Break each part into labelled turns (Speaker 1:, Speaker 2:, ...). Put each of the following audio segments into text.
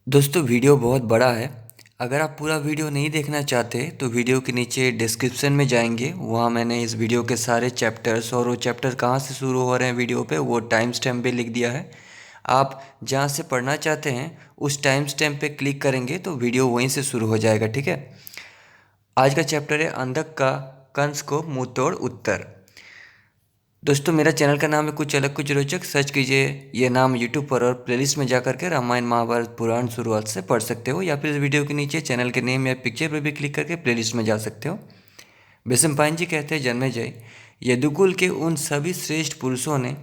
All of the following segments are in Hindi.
Speaker 1: दोस्तों वीडियो बहुत बड़ा है। अगर आप पूरा वीडियो नहीं देखना चाहते तो वीडियो के नीचे डिस्क्रिप्शन में जाएंगे, वहाँ मैंने इस वीडियो के सारे चैप्टर्स और वो चैप्टर कहाँ से शुरू हो रहे हैं वीडियो पे वो टाइम स्टैम्प पे लिख दिया है। आप जहाँ से पढ़ना चाहते हैं उस टाइम स्टैम्प पे क्लिक करेंगे तो वीडियो वहीं से शुरू हो जाएगा। ठीक है। आज का चैप्टर है अंधक का कंस को मुँह तोड़ उत्तर। दोस्तों मेरा चैनल का नाम है कुछ अलग कुछ रोचक। सर्च कीजिए ये नाम यूट्यूब पर और प्लेलिस्ट में जा करके रामायण महाभारत पुराण शुरुआत से पढ़ सकते हो, या फिर इस वीडियो के नीचे चैनल के नेम या पिक्चर पर भी क्लिक करके प्लेलिस्ट में जा सकते हो। बिशनपायन जी कहते हैं, जन्मेजय, यदुकुल के उन सभी श्रेष्ठ पुरुषों ने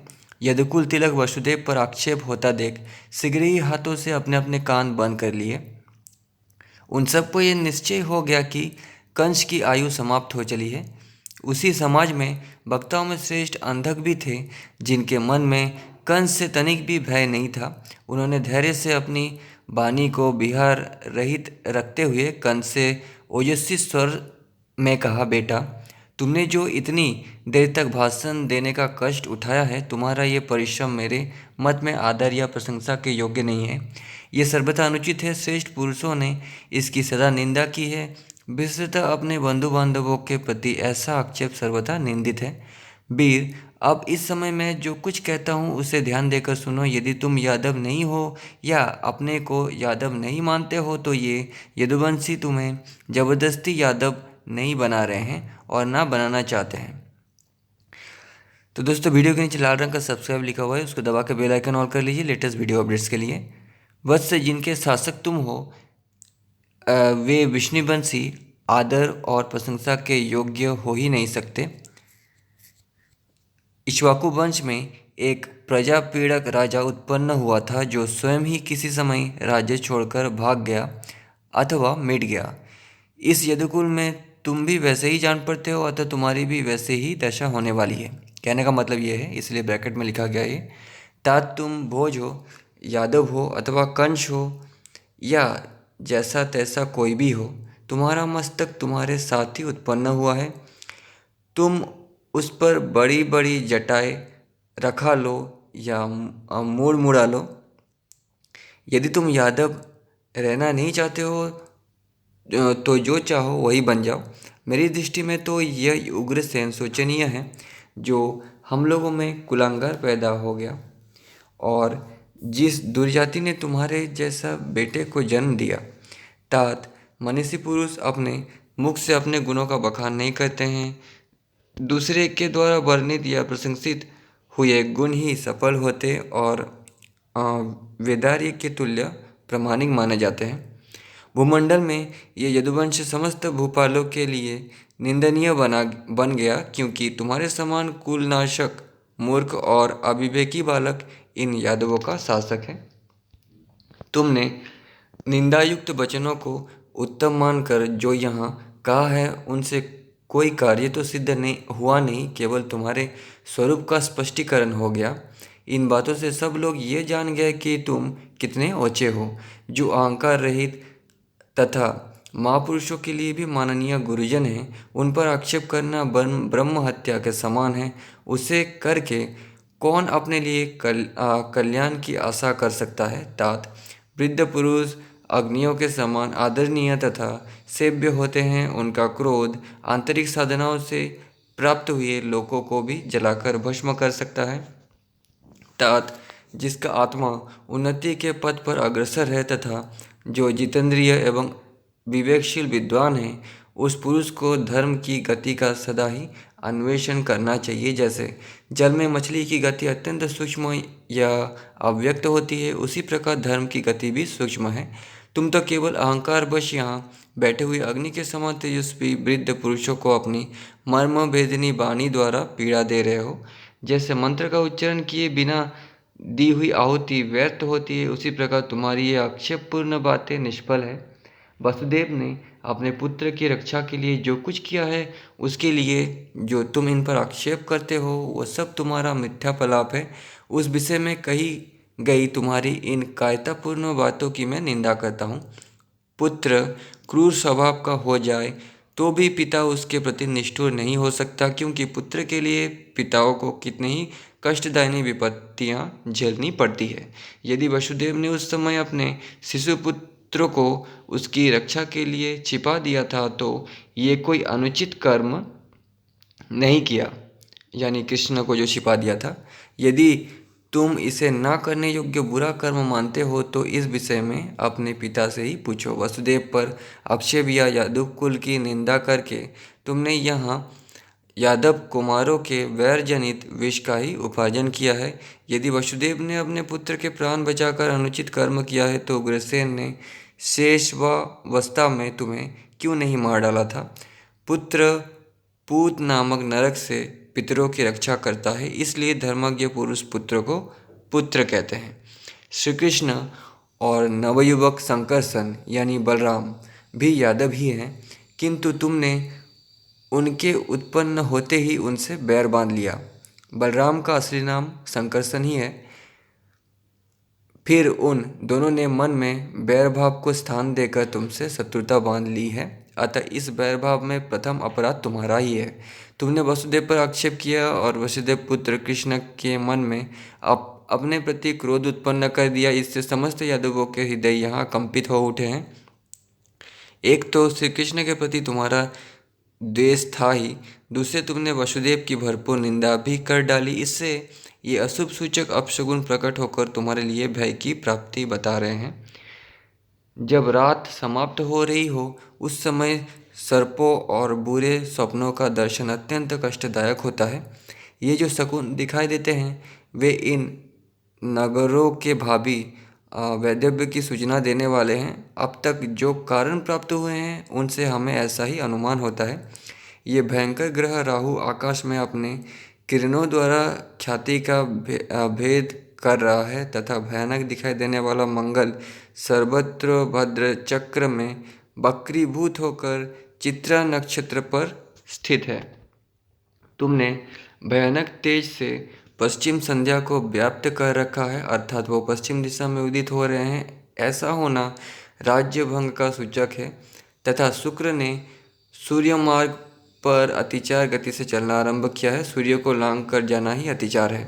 Speaker 1: यदुकुल तिलक वसुदेव पर आक्षेप होता देख शीघ्र ही हाथों से अपने अपने कान बंद कर लिए। उन सबको ये निश्चय हो गया कि कंस की आयु समाप्त हो चली है। उसी समाज में वक्ताओं में श्रेष्ठ अंधक भी थे, जिनके मन में कंस से तनिक भी भय नहीं था। उन्होंने धैर्य से अपनी वाणी को विहार रहित रखते हुए कंस से ओजस्वी स्वर में कहा, बेटा, तुमने जो इतनी देर तक भाषण देने का कष्ट उठाया है, तुम्हारा ये परिश्रम मेरे मत में आदर या प्रशंसा के योग्य नहीं है। ये सर्वथा अनुचित है। श्रेष्ठ पुरुषों ने इसकी सदा निंदा की है। विशेषतः अपने बंधु बांधवों के प्रति ऐसा आक्षेप सर्वथा निंदित है। वीर, अब इस समय मैं जो कुछ कहता हूँ उसे ध्यान देकर सुनो। यदि तुम यादव नहीं हो या अपने को यादव नहीं मानते हो तो ये यदुवंशी तुम्हें जबरदस्ती यादव नहीं बना रहे हैं और ना बनाना चाहते हैं। तो दोस्तों वीडियो के नीचे लाल रंग का सब्सक्राइब लिखा हुआ है, उसको दबा के बेल आइकन ऑन कर लीजिए लेटेस्ट वीडियो अपडेट्स के लिए। वत्स, जिनके शासक तुम हो, वे विष्णुवंशी आदर और प्रशंसा के योग्य हो ही नहीं सकते। इक्ष्वाकु वंश में एक प्रजा पीड़क राजा उत्पन्न हुआ था, जो स्वयं ही किसी समय राज्य छोड़कर भाग गया अथवा मिट गया। इस यदुकुल में तुम भी वैसे ही जान पड़ते हो, अतः तुम्हारी भी वैसे ही दशा होने वाली है। कहने का मतलब ये है, इसलिए ब्रैकेट में लिखा गया ये, तात तुम भोज हो, यादव हो अथवा कंस हो या जैसा तैसा कोई भी हो, तुम्हारा मस्तक तुम्हारे साथ ही उत्पन्न हुआ है। तुम उस पर बड़ी बड़ी जटाएं रखा लो या मूड़ मुड़ा लो। यदि तुम यादव रहना नहीं चाहते हो तो जो चाहो वही बन जाओ। मेरी दृष्टि में तो यह उग्रसेन शोचनीय है, जो हम लोगों में कुलांगार पैदा हो गया, और जिस दुर्जाति ने तुम्हारे जैसा बेटे को जन्म दिया। तात, मनीषी पुरुष अपने मुख से अपने गुणों का बखान नहीं करते हैं। दूसरे के द्वारा वर्णित या प्रशंसित हुए गुण ही सफल होते और अ, वेदार्य के तुल्य प्रामाणिक माने जाते हैं। भूमंडल में ये यदुवंश समस्त भूपालों के लिए निंदनीय बन गया, क्योंकि तुम्हारे समान कुलनाशक, मूर्ख और अविवेकी बालक इन यादवों का शासक है। तुमने निंदायुक्त वचनों को उत्तम मानकर जो यहाँ कहा है उनसे कोई कार्य तो सिद्ध नहीं हुआ, नहीं केवल तुम्हारे स्वरूप का स्पष्टीकरण हो गया। इन बातों से सब लोग ये जान गए कि तुम कितने ऊंचे हो। जो अहंकार रहित तथा महापुरुषों के लिए भी माननीय गुरुजन हैं, उन पर आक्षेप करना ब्रह्म हत्या के समान है। उसे करके कौन अपने लिए कल्याण की आशा कर सकता है। तात, वृद्ध पुरुष अग्नियों के समान आदरणीय तथा सेव्य होते हैं। उनका क्रोध आंतरिक साधनाओं से प्राप्त हुए लोगों को भी जलाकर भस्म कर सकता है। तात, जिसका आत्मा उन्नति के पथ पर अग्रसर है तथा जो जितेंद्रिय एवं विवेकशील विद्वान है, उस पुरुष को धर्म की गति का सदा ही अन्वेषण करना चाहिए। जैसे जल में मछली की गति अत्यंत सूक्ष्म या अव्यक्त होती है, उसी प्रकार धर्म की गति भी सूक्ष्म है। तुम तो केवल अहंकार वश यहाँ बैठे हुए अग्नि के समान तेजस्वी वृद्ध पुरुषों को अपनी मर्म भेदनी वाणी द्वारा पीड़ा दे रहे हो। जैसे मंत्र का उच्चारण किए बिना दी हुई आहुति व्यर्थ होती है, उसी प्रकार तुम्हारी ये आक्षेपपूर्ण बातें निष्फल है। वसुदेव ने अपने पुत्र की रक्षा के लिए जो कुछ किया है, उसके लिए जो तुम इन पर आक्षेप करते हो वह सब तुम्हारा मिथ्या प्रलाप है। उस विषय में कही गई तुम्हारी इन कायरतापूर्ण बातों की मैं निंदा करता हूँ। पुत्र क्रूर स्वभाव का हो जाए तो भी पिता उसके प्रति निष्ठुर नहीं हो सकता, क्योंकि पुत्र के लिए पिताओं को कितने ही कष्टदायिनी विपत्तियां झेलनी पड़ती है। यदि वसुदेव ने उस समय अपने शिशु पुत्र को उसकी रक्षा के लिए छिपा दिया था तो ये कोई अनुचित कर्म नहीं किया, यानी कृष्ण को जो छिपा दिया था। यदि तुम इसे ना करने योग्य बुरा कर्म मानते हो तो इस विषय में अपने पिता से ही पूछो। वसुदेव पर आक्षेप या यादव कुल की निंदा करके तुमने यहाँ यादव कुमारों के वैर जनित विष का ही उपार्जन किया है। यदि वसुदेव ने अपने पुत्र के प्राण बचाकर अनुचित कर्म किया है तो उग्रसेन ने शेषवावस्था में तुम्हें क्यों नहीं मार डाला था। पुत्र पूत नामक नरक से पितरों की रक्षा करता है, इसलिए धर्मज्ञ पुरुष पुत्र को पुत्र कहते हैं। श्री कृष्ण और नवयुवक संकर्षण यानी बलराम भी यादव ही हैं, किंतु तुमने उनके उत्पन्न होते ही उनसे बैर बांध लिया। बलराम का असली नाम संकर्षण ही है। फिर उन दोनों ने मन में बैर भाव को स्थान देकर तुमसे शत्रुता बांध ली है, अतः इस बैर भाव में प्रथम अपराध तुम्हारा ही है। तुमने वसुदेव पर आक्षेप किया और वसुदेव पुत्र कृष्ण के मन में अपने प्रति क्रोध उत्पन्न कर दिया। इससे समस्त यादवों के हृदय यहाँ कंपित हो उठे हैं। एक तो श्री कृष्ण के प्रति तुम्हारा द्वेष था ही, दूसरे तुमने वसुदेव की भरपूर निंदा भी कर डाली। इससे ये अशुभ सूचक अपशगुन प्रकट होकर तुम्हारे लिए भय की प्राप्ति बता रहे हैं। जब रात समाप्त हो रही हो उस समय सर्पों और बुरे स्वप्नों का दर्शन अत्यंत कष्टदायक होता है। ये जो शकुन दिखाई देते हैं वे इन नगरों के भावी वैधव्य की सूचना देने वाले हैं। अब तक जो कारण प्राप्त हुए हैं उनसे हमें ऐसा ही अनुमान होता है। ये भयंकर ग्रह राहु आकाश में अपने किरणों द्वारा ख्याति का भेद कर रहा है तथा भयानक दिखाई देने वाला मंगल सर्वत्र भद्र चक्र में वक्रीभूत होकर चित्रा नक्षत्र पर स्थित है। तुमने भयानक तेज से पश्चिम संध्या को व्याप्त कर रखा है, अर्थात वो पश्चिम दिशा में उदित हो रहे हैं। ऐसा होना राज्य भंग का सूचक है तथा शुक्र ने सूर्य मार्ग पर अतिचार गति से चलना आरंभ किया है। सूर्य को लांघ कर जाना ही अतिचार है।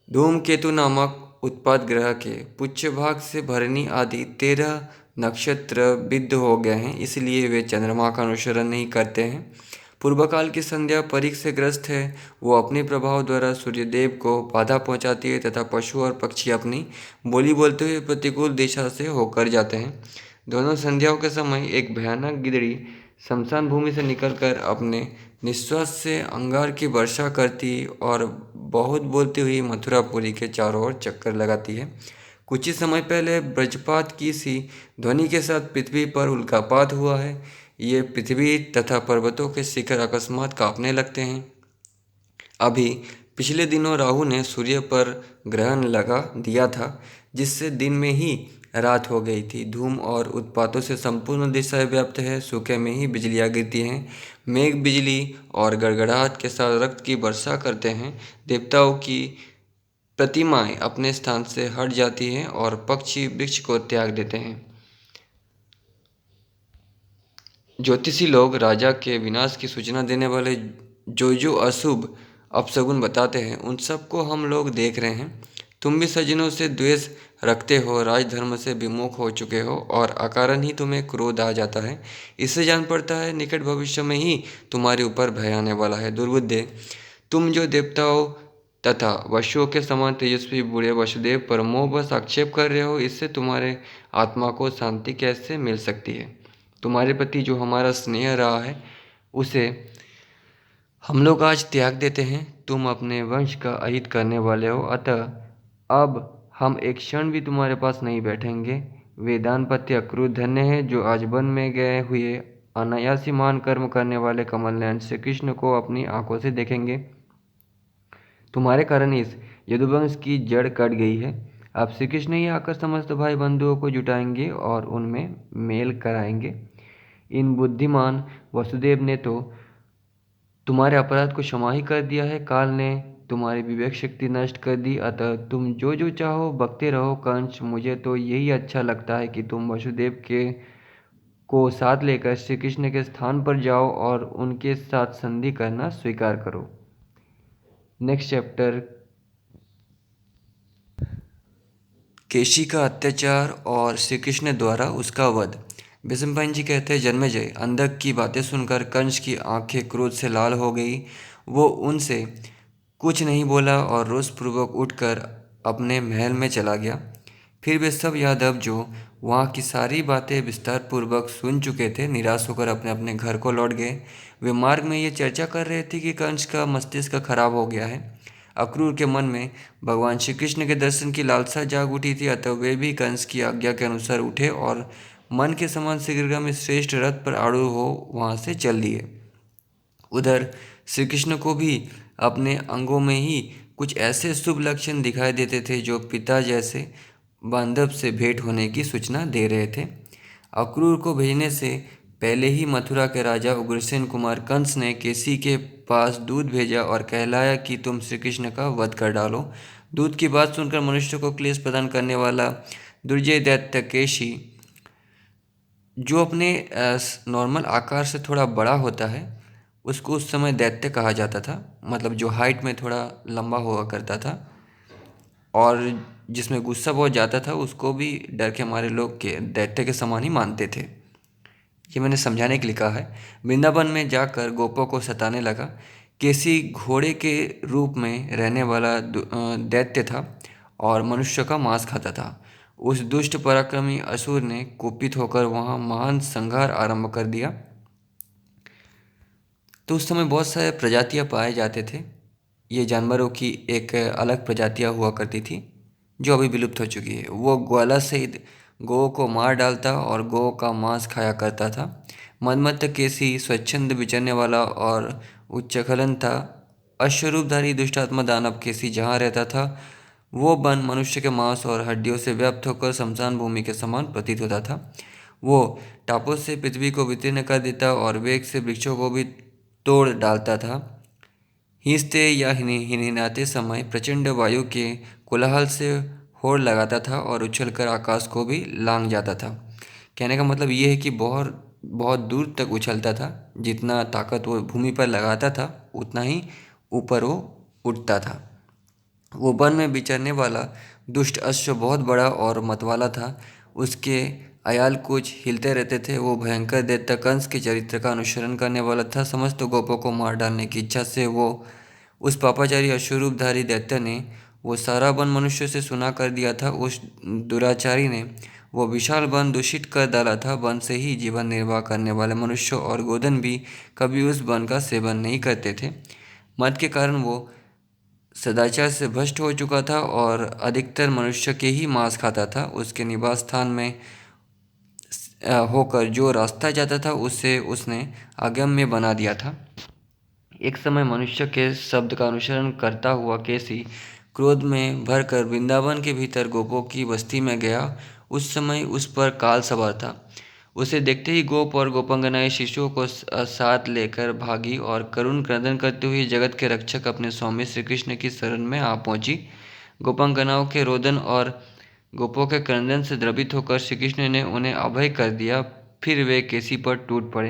Speaker 1: धूमकेतु नामक उत्पाद ग्रह के पुच्छ भाग से भरणी आदि 13 नक्षत्र विद्ध हो गए हैं, इसलिए वे चंद्रमा का अनुसरण नहीं करते हैं। पूर्वकाल की संध्या परीख से ग्रस्त है, वो अपने प्रभाव द्वारा सूर्यदेव को बाधा पहुंचाती है तथा पशु और पक्षी अपनी बोली बोलते हुए प्रतिकूल दिशा से होकर जाते हैं। दोनों संध्याओं के समय एक भयानक गिदड़ी शमशान भूमि से निकलकर अपने निश्वास से अंगार की वर्षा करती और बहुत बोलती हुई मथुरापुरी के चारों ओर चक्कर लगाती है। कुछ ही समय पहले वज्रपात की सी ध्वनि के साथ पृथ्वी पर उल्कापात हुआ है। ये पृथ्वी तथा पर्वतों के शिखर अकस्मात कांपने लगते हैं। अभी पिछले दिनों राहु ने सूर्य पर ग्रहण लगा दिया था, जिससे दिन में ही रात हो गई थी। धूम और उत्पातों से संपूर्ण दिशा व्याप्त है। सूखे में ही बिजलियाँ गिरती हैं। मेघ बिजली और गड़गड़ाहट के साथ रक्त की वर्षा करते हैं। देवताओं की प्रतिमाएं अपने स्थान से हट जाती हैं और पक्षी वृक्ष को त्याग देते हैं। ज्योतिषी लोग राजा के विनाश की सूचना देने वाले जो अशुभ अपशगुन बताते हैं उन सबको हम लोग देख रहे हैं। तुम भी सज्जनों से द्वेष रखते हो, राजधर्म से विमुख हो चुके हो और अकारण ही तुम्हें क्रोध आ जाता है। इससे जान पड़ता है निकट भविष्य में ही तुम्हारे ऊपर भय आने वाला है। दुर्बुद्धे, तुम जो देवताओं तथा वशुओं के समान तेजस्वी बूढ़े वसुदेव पर मोहवश आक्षेप कर रहे हो, इससे तुम्हारे आत्मा को शांति कैसे मिल सकती है। तुम्हारे प्रति जो हमारा स्नेह रहा है उसे हम लोग आज त्याग देते हैं। तुम अपने वंश का अहित करने वाले हो, अतः अब हम एक क्षण भी तुम्हारे पास नहीं बैठेंगे। वे दानपत्य अक्रूर धन्य है जो आज वन में गए हुए अनायासी मान कर्म करने वाले कमल नयन श्री कृष्ण को अपनी आंखों से देखेंगे। तुम्हारे कारण इस यदुवंश की जड़ कट गई है। अब श्री कृष्ण ही आकर समस्त भाई बंधुओं को जुटाएंगे और उनमें मेल कराएंगे। इन बुद्धिमान वसुदेव ने तो तुम्हारे अपराध को क्षमा ही कर दिया है। काल ने तुम्हारी विवेक शक्ति नष्ट कर दी, अतः तुम जो चाहो बकते रहो। कंस, मुझे तो यही अच्छा लगता है कि तुम वसुदेव के को साथ लेकर श्री कृष्ण के स्थान पर जाओ और उनके साथ संधि करना स्वीकार करो। नेक्स्ट चैप्टर केशी का अत्याचार और श्री कृष्ण द्वारा उसका वध। बिशंपायन जी कहते हैं, जन्मेजय अंधक की बातें सुनकर कंस की आंखें क्रोध से लाल हो गई। वो उनसे कुछ नहीं बोला और रोषपूर्वक उठकर अपने महल में चला गया। फिर वे सब यादव जो वहाँ की सारी बातें विस्तार पूर्वक सुन चुके थे, निराश होकर अपने अपने घर को लौट गए। वे मार्ग में ये चर्चा कर रहे थे कि कंस का मस्तिष्क खराब हो गया है। अक्रूर के मन में भगवान श्री कृष्ण के दर्शन की लालसा जाग उठी थी, अतः वे भी कंस की आज्ञा के अनुसार उठे और मन के समान शीघ्रगामी श्रेष्ठ रथ पर आरूढ़ हो वहाँ से चल दिए। उधर श्री कृष्ण को भी अपने अंगों में ही कुछ ऐसे शुभ लक्षण दिखाई देते थे जो पिता जैसे बांधव से भेंट होने की सूचना दे रहे थे। अक्रूर को भेजने से पहले ही मथुरा के राजा उग्रसेन कुमार कंस ने केसी के पास दूत भेजा और कहलाया कि तुम श्री कृष्ण का वध कर डालो। दूत की बात सुनकर मनुष्य को क्लेश प्रदान करने वाला दुर्जय दैत्य केशी, जो अपने नॉर्मल आकार से थोड़ा बड़ा होता है, उसको उस समय दैत्य कहा जाता था। मतलब जो हाइट में थोड़ा लंबा हुआ करता था और जिसमें गुस्सा बहुत ज़्यादा था, उसको भी डर के मारे लोग के दैत्य के समान ही मानते थे। ये मैंने समझाने के लिए कहा है। वृंदावन में जाकर गोपों को सताने लगा। केसी घोड़े के रूप में रहने वाला दैत्य था और मनुष्य का मांस खाता था। उस दुष्ट पराक्रमी असुर ने कुपित होकर वहाँ महान संहार आरंभ कर दिया। तो उस समय बहुत सारे प्रजातियाँ पाए जाते थे। ये जानवरों की एक अलग प्रजातियाँ हुआ करती थी जो अभी विलुप्त हो चुकी है। वो ग्वाला सहित गौ को मार डालता और गौ का मांस खाया करता था। मदमत्त केसी स्वच्छंद विचरने वाला और उच्चखलन था। अश्वरूपधारी दुष्टात्मा दानव केसी जहाँ रहता था, वो वन मनुष्य के मांस और हड्डियों से व्याप्त होकर शमशान भूमि के समान प्रतीत होता था। वो टापों से पृथ्वी को वितीर्ण कर देता और वेग से वृक्षों को भी तोड़ डालता था। हिंसते या हिनहिनाते समय प्रचंड वायु के कोलाहल से होड़ लगाता था और उछलकर आकाश को भी लांघ जाता था। कहने का मतलब ये है कि बहुत बहुत दूर तक उछलता था। जितना ताकत वो भूमि पर लगाता था, उतना ही ऊपर वो उठता था। वो वन में विचरने वाला दुष्ट अश्व बहुत बड़ा और मतवाला था। उसके अयाल कुछ हिलते रहते थे। वो भयंकर दैत्य कंस के चरित्र का अनुसरण करने वाला था। समस्त गोपों को मार डालने की इच्छा से वो उस पापाचारी अश्वरूपधारी दैत्य ने वो सारा वन मनुष्य से सुना कर दिया था। उस दुराचारी ने वो विशाल वन दूषित कर डाला था। वन से ही जीवन निर्वाह करने वाले मनुष्य और गोधन भी कभी उस वन का सेवन नहीं करते थे। मद के कारण वो सदाचार से भ्रष्ट हो चुका था और अधिकतर मनुष्य के ही मांस खाता था। उसके निवास स्थान में होकर जो रास्ता जाता था उसे उसने अगम्य बना दिया था। एक समय मनुष्य के शब्द का अनुसरण करता हुआ केसी क्रोध में भरकर वृंदावन के भीतर गोपों की बस्ती में गया। उस समय उस पर काल सवार था। उसे देखते ही गोप और गोपांगनाएं शिशुओं को साथ लेकर भागी और करुण क्रंदन करते हुए जगत के रक्षक अपने स्वामी श्री कृष्ण की शरण में आ पहुंची। गोपांगनाओं के रोदन और गोपों के क्रंदन से द्रवित होकर श्री कृष्ण ने उन्हें अभय कर दिया। फिर वे केसी पर टूट पड़े।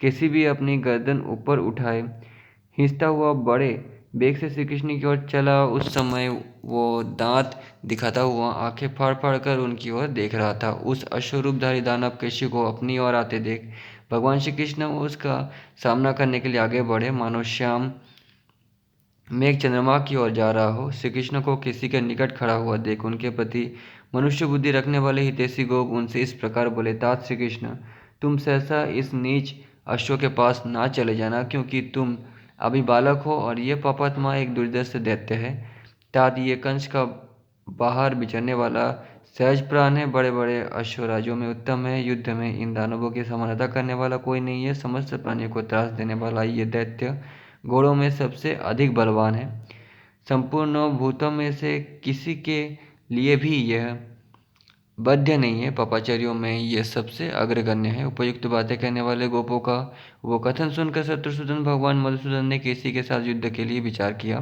Speaker 1: केसी भी अपनी गर्दन ऊपर उठाए खींचता हुआ बड़े बेग से श्री कृष्ण की ओर चला। उस समय वो दांत दिखाता हुआ आंखें फाड़ फाड़ कर उनकी ओर देख रहा था। उस अश्वरूपधारी दानव केशी को अपनी ओर आते देख भगवान श्री कृष्ण उसका सामना करने के लिए आगे बढ़े, मानो श्याम मेघ चंद्रमा की ओर जा रहा हो। श्री कृष्ण को किसी के निकट खड़ा हुआ देख उनके प्रति मनुष्य बुद्धि रखने वाले हितैषी गोप उनसे इस प्रकार बोले, तात श्री कृष्ण, तुम सहसा इस नीच अश्व के पास ना चले जाना, क्योंकि तुम अभी बालक हो और ये पापात्मा एक दुर्दर्श दैत्य है। तात, ये कंस का बाहर बिचरने वाला सहज प्राण है, बड़े बड़े अश्वराजों में उत्तम है। युद्ध में इन दानवों की समानता करने वाला कोई नहीं है। समस्त प्राणियों को त्रास देने वाला ये दैत्य घोड़ों में सबसे अधिक बलवान है। संपूर्ण भूतों में से किसी के लिए भी यह बद्ध नहीं है। पापाचार्यों में ये सबसे अग्रगण्य है। उपयुक्त बातें कहने वाले गोपों का वो कथन सुनकर शत्रुसूदन भगवान मधुसूदन ने केसी के साथ युद्ध के लिए विचार किया।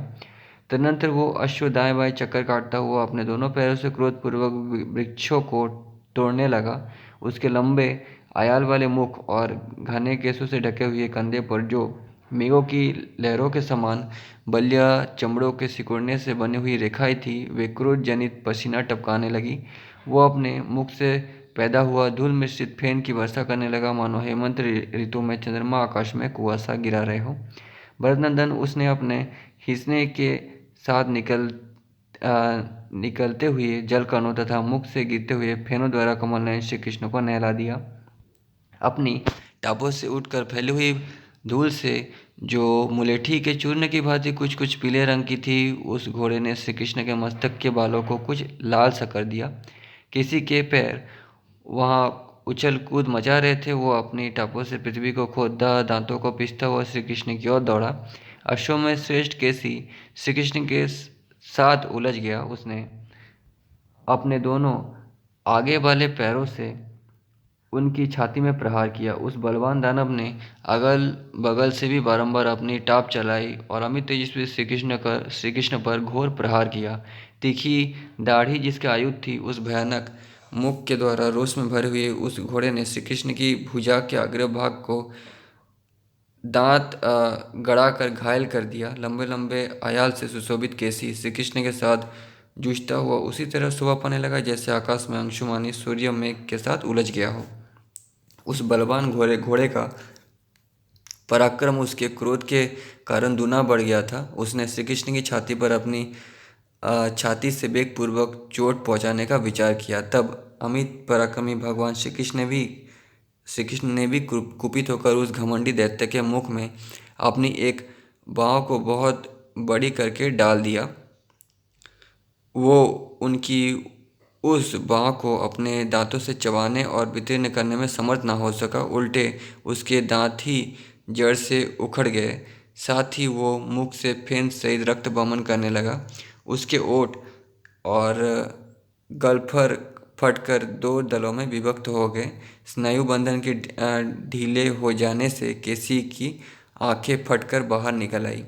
Speaker 1: तदनंतर वो अश्व दाएं बाएं चक्कर काटता हुआ अपने दोनों पैरों से क्रोधपूर्वक वृक्षों को तोड़ने लगा। उसके लंबे अयाल वाले मुख और घने केसों से ढके हुए कंधे पर जो मेघों की लहरों के समान बलिया चमड़ों के सिकुड़ने से बनी हुई रेखाएं थी। वे क्रोध जनित पसीना टपकाने लगी। वो अपने मुख से पैदा हुआ धूल मिश्रित फेन की वर्षा करने लगा, मानो हेमंत ऋतु में चंद्रमा आकाश में कुआसा गिरा रहे हो। भरतनंदन, उसने अपने हिसने के साथ निकलते हुए जलकणों तथा मुख से गिरते हुए फेनों द्वारा कमल नयन श्री कृष्ण को नहला दिया। अपनी टापों से उठकर फैली हुई धूल से, जो मुलेठी के चूर्ण की भांति कुछ कुछ पीले रंग की थी, उस घोड़े ने श्री कृष्ण के मस्तक के बालों को कुछ लाल सा कर दिया। किसी के पैर वहाँ उछल कूद मचा रहे थे। वो अपनी टापों से पृथ्वी को खोदता, दांतों को पिसता हुआ श्री कृष्ण की ओर दौड़ा। अश्वों में श्रेष्ठ केसी श्री कृष्ण के साथ उलझ गया। उसने अपने दोनों आगे वाले पैरों से उनकी छाती में प्रहार किया। उस बलवान दानव ने अगल बगल से भी बारंबार अपनी टाप चलाई और अमित तेजस्वी श्री कृष्ण पर घोर प्रहार किया। तीखी दाढ़ी जिसके आयु थी, उस भयानक मुख के द्वारा रोष में भरे हुए उस घोड़े ने श्री कृष्ण की भुजा के अग्र भाग को दांत गड़ाकर घायल कर दिया। लंबे लंबे आयाल से सुशोभित केसी श्री कृष्ण के साथ जूझता हुआ उसी तरह शोभा पाने लगा जैसे आकाश में अंशुमानी सूर्य मेघ के साथ उलझ गया हो। उस बलवान घोड़े का पराक्रम उसके क्रोध के कारण दूना बढ़ गया था। उसने श्री कृष्ण की छाती पर अपनी छाती से वेगपूर्वक चोट पहुंचाने का विचार किया। तब अमित पराक्रमी भगवान श्री कृष्ण ने भी कुपित होकर उस घमंडी दैत्य के मुख में अपनी एक बाँह को बहुत बड़ी करके डाल दिया। वो उनकी उस बाँह को अपने दांतों से चबाने और वितीर्ण करने में समर्थ न हो सका। उल्टे उसके दांत ही जड़ से उखड़ गए। साथ ही वो मुख से फेन सहित रक्त बमन करने लगा। उसके ओठ और गलफर फटकर दो दलों में विभक्त हो गए। स्नायु बंधन के ढीले हो जाने से केसी की आंखें फटकर बाहर निकल आई।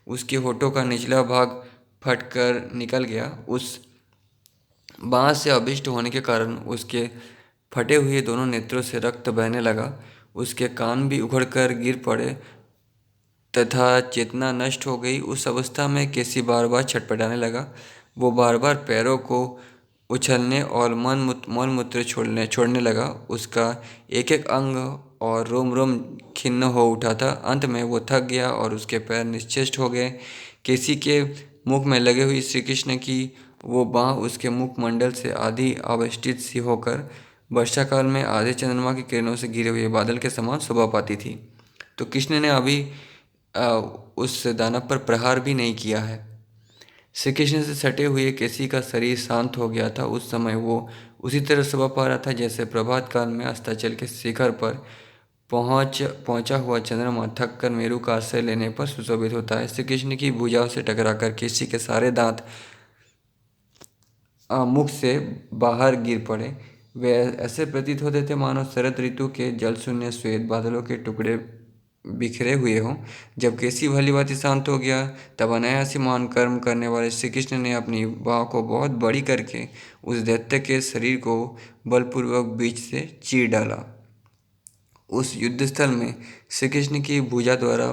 Speaker 1: उसके होठों का निचला भाग फटकर निकल गया। उस बाँस से अभिष्ट होने के कारण उसके फटे हुए दोनों नेत्रों से रक्त बहने लगा। उसके कान भी उखड़कर गिर पड़े तथा चेतना नष्ट हो गई। उस अवस्था में केसी बार बार छटपटाने लगा। वो बार बार पैरों को उछलने और मल मूत्र छोड़ने लगा। उसका एक एक अंग और रोम रोम खिन्न हो उठा था। अंत में वो थक गया और उसके पैर निश्चेष्ट हो गए। केसी के मुख में लगे हुई श्री कृष्ण की वो बाँह उसके मुखमंडल से आधी आवेष्टित सी होकर वर्षा काल में आधे चंद्रमा की किरणों से घिरे हुए बादल के समान शोभा पाती थी। तो कृष्ण ने अभी अ, उस दानव पर प्रहार भी नहीं किया है। श्री कृष्ण से सटे हुए केसी का शरीर शांत हो गया था। उस समय वो उसी तरह शोभा पा रहा था जैसे प्रभात काल में अस्ताचल के शिखर पर पहुंचा हुआ चंद्रमा थक कर मेरु का आश्रय लेने पर सुशोभित होता है। श्री कृष्ण की भुजाओं से टकराकर केसी के सारे दांत मुख से बाहर गिर पड़े। वे ऐसे प्रतीत होते थे मानो शरद ऋतु के जल शून्य श्वेत बादलों के टुकड़े बिखरे हुए हों। जब केसी भली भांति शांत हो गया, तब अनायास ही महान कर्म करने वाले श्री कृष्ण ने अपनी बाँह को बहुत बड़ी करके उस दैत्य के शरीर को बलपूर्वक बीच से चीर डाला। उस युद्धस्थल में श्री कृष्ण की भुजा द्वारा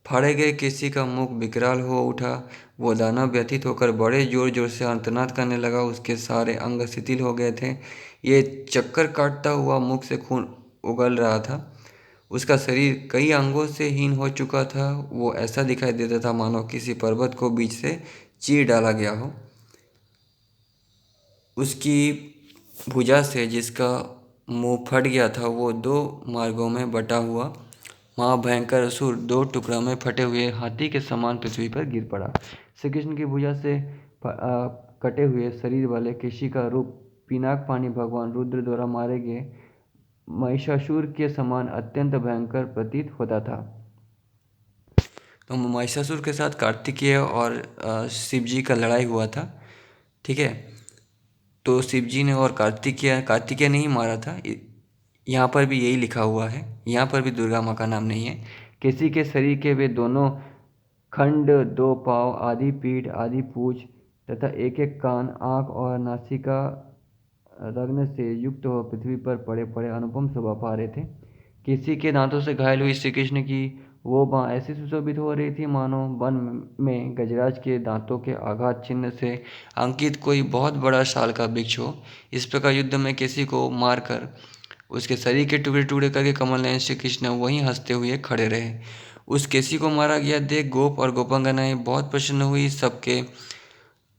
Speaker 1: फाड़े गए केसी का मुख विकराल हो उठा। वो दानव व्यथित होकर बड़े जोर जोर से आर्तनाद करने लगा। उसके सारे अंग शिथिल हो गए थे। ये चक्कर काटता हुआ मुख से खून उगल रहा था। उसका शरीर कई अंगों से हीन हो चुका था। वो ऐसा दिखाई देता था मानो किसी पर्वत को बीच से चीर डाला गया हो। उसकी भुजा से जिसका मुंह फट गया था, वो दो मार्गों में बटा हुआ महाभयंकर असुर दो टुकड़ों में फटे हुए हाथी के समान पृथ्वी पर गिर पड़ा। श्री कृष्ण की भुजा से कटे हुए शरीर वाले केशी का रूप पिनाक पानी भगवान रुद्र द्वारा मारे गए महिषासुर के समान अत्यंत भयंकर प्रतीत होता था। तो महिषासुर के साथ कार्तिकेय और शिव जी का लड़ाई हुआ था। ठीक है, तो शिव जी ने और कार्तिकेय ने ही मारा था। यहाँ पर भी यही लिखा हुआ है। यहाँ पर भी दुर्गा माँ का नाम नहीं है। किसी के शरीर के वे दोनों खंड, दो पाँव, आधी पीठ, आधी पूंछ तथा एक एक कान, आँख और नासिका रत्न से युक्त हो पृथ्वी पर पड़े पड़े अनुपम शोभा पा रहे थे। किसी के दांतों से घायल हुई श्री कृष्ण की वो बाँ ऐसी सुशोभित हो रही थी मानो वन में गजराज के दांतों के आघात चिन्ह से अंकित कोई बहुत बड़ा शाल का वृक्ष हो। इस प्रकार युद्ध में किसी को मारकर उसके शरीर के टुकड़े टुकड़े करके कमल नयन श्री कृष्ण वहीं हंसते हुए खड़े रहे। उस केसी को मारा गया देख गोप और गोपांगनाएं बहुत प्रसन्न हुई। सबके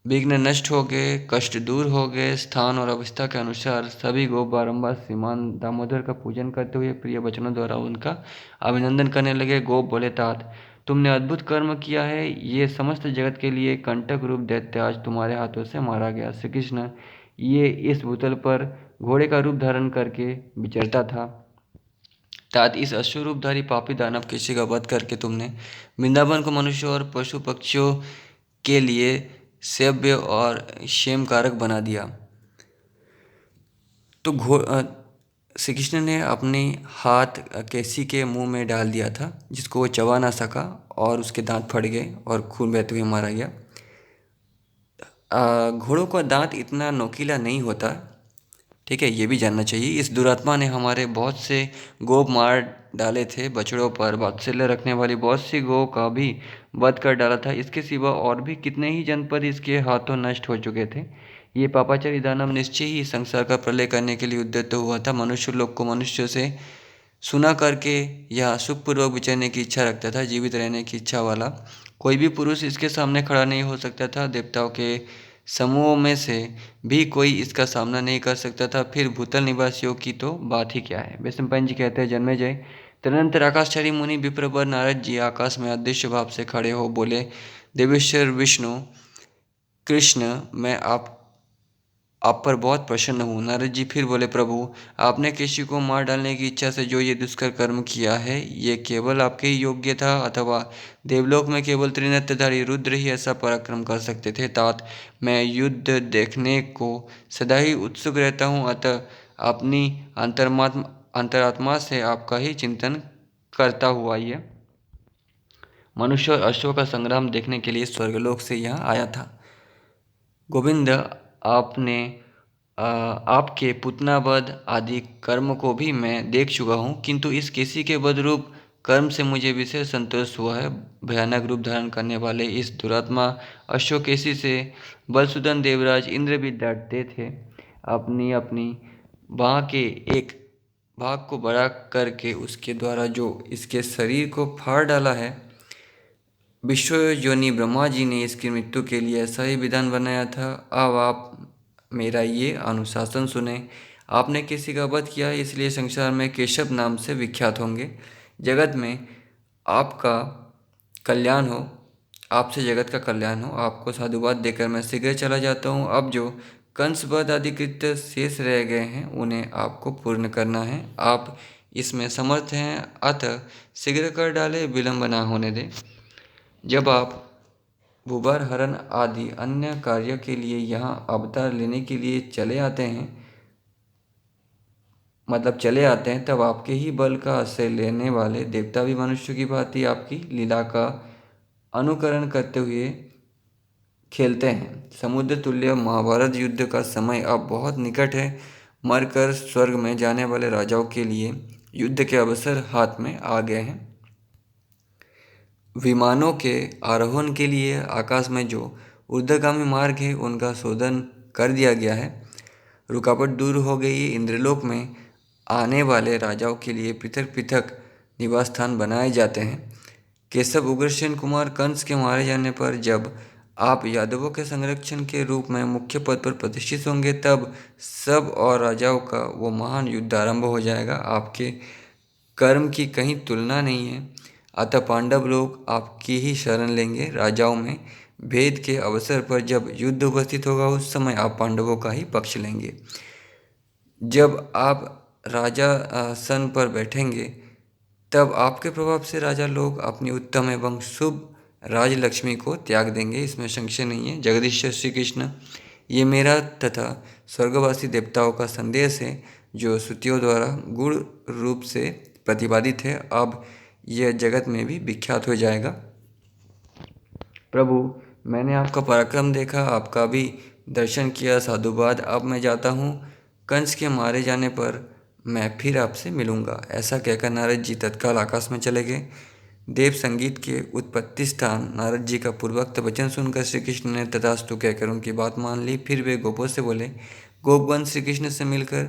Speaker 1: विघ्न नष्ट हो गए, कष्ट दूर हो गए। स्थान और अवस्था के अनुसार सभी गोप बारंबार श्रीमान दामोदर का पूजन करते हुए प्रिय वचनों द्वारा उनका अभिनंदन करने लगे। गोप बोले, तात तुमने अद्भुत कर्म किया है। ये समस्त जगत के लिए कंटक रूप दैत्य आज तुम्हारे हाथों से मारा गया। श्री कृष्ण ये इस भूतल पर घोड़े का रूप धारण करके विचरता था। तात इस अश्वरूपधारी पापी दानव केशी का वध करके तुमने वृंदावन को मनुष्य और पशु पक्षियों के लिए सेव्य और क्षेम कारक बना दिया। तो श्री कृष्ण ने अपने हाथ केसी के मुंह में डाल दिया था, जिसको वो चबा ना सका और उसके दांत फट गए और खून बहते हुए मारा गया। घोड़ों का दांत इतना नोकीला नहीं होता, ठीक है, ये भी जानना चाहिए। इस दुरात्मा ने हमारे बहुत से गोप मार डाले थे। बछड़ों पर वात्सल्य रखने वाली बहुत सी गौ का भी वध कर डाला था। इसके सिवा और भी कितने ही जनपद इसके हाथों नष्ट हो चुके थे। ये पापाचारी दानव निश्चय ही संसार का प्रलय करने के लिए उद्यत हुआ था। मनुष्य लोग को मनुष्य से सुना करके या सुखपूर्वक विचरने की इच्छा रखता था। जीवित रहने की इच्छा वाला कोई भी पुरुष इसके सामने खड़ा नहीं हो सकता था। देवताओं के समूह में से भी कोई इसका सामना नहीं कर सकता था। फिर भूतल निवासियों की तो बात ही क्या है। वैशंपायन जी कहते हैं, जन्मेजय तदनंतर आकाशचारी मुनि विप्रवर नारद जी आकाश में अदृश्य भाव से खड़े हो बोले, देवेश्वर विष्णु कृष्ण, मैं आप पर बहुत प्रसन्न हूँ। नारद जी फिर बोले, प्रभु आपने किसी को मार डालने की इच्छा से जो ये दुष्कर कर्म किया है, ये केवल आपके ही योग्य था अथवा देवलोक में केवल त्रिनेत्रधारी रुद्र ही ऐसा पराक्रम कर सकते थे। तात मैं युद्ध देखने को सदा ही उत्सुक रहता हूँ, अतः अपनी अंतरात्मा से आपका ही चिंतन करता हुआ ये मनुष्य और अश्वों का संग्राम देखने के लिए स्वर्गलोक से यहाँ आया था। गोविंद, आपने आपके पुतनावध आदि कर्म को भी मैं देख चुका हूँ, किंतु इस केसी के वध रूप कर्म से मुझे विशेष संतोष हुआ है। भयानक रूप धारण करने वाले इस दुरात्मा अश्वकेशी से बलसुदन देवराज इंद्र भी डरते थे। अपनी अपनी बाँह के एक भाग को बड़ा करके उसके द्वारा जो इसके शरीर को फाड़ डाला है, विश्व योनि ब्रह्मा जी ने इसकी मृत्यु के लिए ऐसा ही विधान बनाया था। अब आप मेरा ये अनुशासन सुने। आपने किसी का वध किया, इसलिए संसार में केशव नाम से विख्यात होंगे। जगत में आपका कल्याण हो, आपसे जगत का कल्याण हो। आपको साधुवाद देकर मैं शीघ्र चला जाता हूँ। अब जो कंस वध आदि कृत्य शेष रह गए हैं, उन्हें आपको पूर्ण करना है। आप इसमें समर्थ हैं, अतः शीघ्र कर डाले, विलंब ना होने दें। जब आप भूभार हरण आदि अन्य कार्य के लिए यहाँ अवतार लेने के लिए चले आते हैं, तब आपके ही बल का आश्रय लेने वाले देवता भी मनुष्य की भांति आपकी लीला का अनुकरण करते हुए खेलते हैं। समुद्र तुल्य महाभारत युद्ध का समय अब बहुत निकट है। मरकर स्वर्ग में जाने वाले राजाओं के लिए युद्ध के अवसर हाथ में आ गए हैं। विमानों के आरोहण के लिए आकाश में जो ऊर्ध्वगामी मार्ग है, उनका शोधन कर दिया गया है। रुकावट दूर हो गई। इंद्रलोक में आने वाले राजाओं के लिए पृथक पृथक निवास स्थान बनाए जाते हैं। केशव उग्रसेन कुमार कंस के मारे जाने पर जब आप यादवों के संरक्षण के रूप में मुख्य पद पर प्रतिष्ठित होंगे, तब सब और राजाओं का वो महान युद्ध आरंभ हो जाएगा। आपके कर्म की कहीं तुलना नहीं है, अतः पांडव लोग आपकी ही शरण लेंगे। राजाओं में भेद के अवसर पर जब युद्ध उपस्थित होगा, उस समय आप पांडवों का ही पक्ष लेंगे। जब आप राजा आसन पर बैठेंगे, तब आपके प्रभाव से राजा लोग अपनी उत्तम एवं शुभ राजलक्ष्मी को त्याग देंगे, इसमें संशय नहीं है। जगदीश्वर श्री कृष्ण, ये मेरा तथा स्वर्गवासी देवताओं का संदेश है, जो श्रुतियों द्वारा गुण रूप से प्रतिपादित है। अब यह जगत में भी विख्यात हो जाएगा। प्रभु, मैंने आपका पराक्रम देखा, आपका भी दर्शन किया, साधुवाद। अब मैं जाता हूँ। कंस के मारे जाने पर मैं फिर आपसे मिलूँगा। ऐसा कहकर नारद जी तत्काल आकाश में चले गए। देव संगीत के उत्पत्ति स्थान नारद जी का पूर्वोक्त वचन सुनकर श्री कृष्ण ने तथास्तु कहकर उनकी बात मान ली। फिर वे गोपों से बोले, गोपगण श्री कृष्ण से मिलकर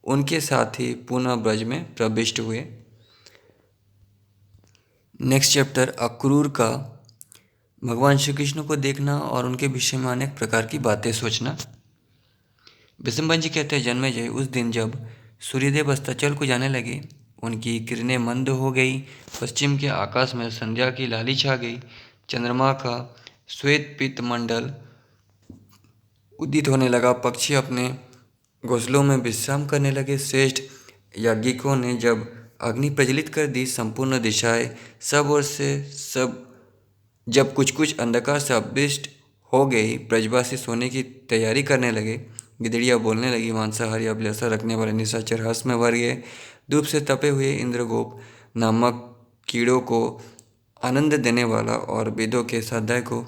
Speaker 1: उनके साथ ही पुनः ब्रज में प्रविष्ट हुए। नेक्स्ट चैप्टर, अक्रूर का भगवान श्री कृष्ण को देखना और उनके विषय में अनेक प्रकार की बातें सोचना। विशंबन जी कहते हैं, जन्मेजय, उस दिन जब सूर्यदेव अस्ताचल को जाने लगे, उनकी किरणें मंद हो गई, पश्चिम के आकाश में संध्या की लाली छा गई, चंद्रमा का श्वेत पीत मंडल उदित होने लगा, पक्षी अपने घोंसलों में विश्राम करने लगे। श्रेष्ठ याज्ञिकों ने जब अग्नि प्रज्वलित कर दी, संपूर्ण दिशाएं सब ओर से जब कुछ कुछ अंधकार से आविष्ट हो गई, ब्रजवासी सोने की तैयारी करने लगे, गिदड़ियाँ बोलने लगी, मांसाहारी अभिलाषा रखने वाले निशाचर हर्ष में भर गए, धूप से तपे हुए इंद्रगोप नामक कीड़ों को आनंद देने वाला और वेदों के स्वाध्याय को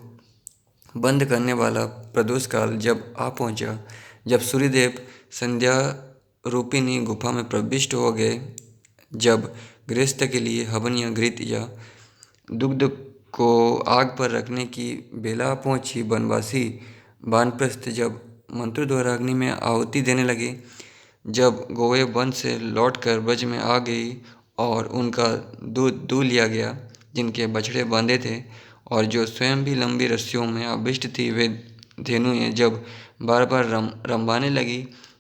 Speaker 1: बंद करने वाला प्रदोष काल जब आ पहुंचा, जब सूर्यदेव संध्या रूपिणी गुफा में प्रविष्ट हो गए, जब गृहस्थ के लिए हवन या घृत या दुग्ध को आग पर रखने की बेला पहुंची, वनवासी वानप्रस्थ जब मंत्रों द्वारा अग्नि में आहुति देने लगे, जब गौएं वन से लौटकर ब्रज में आ गई और उनका दूध दूह लिया गया, जिनके बछड़े बांधे थे और जो स्वयं भी लंबी रस्सियों में आविष्ट थी, वे धेनुएं जब बार बार रंभाने लगी,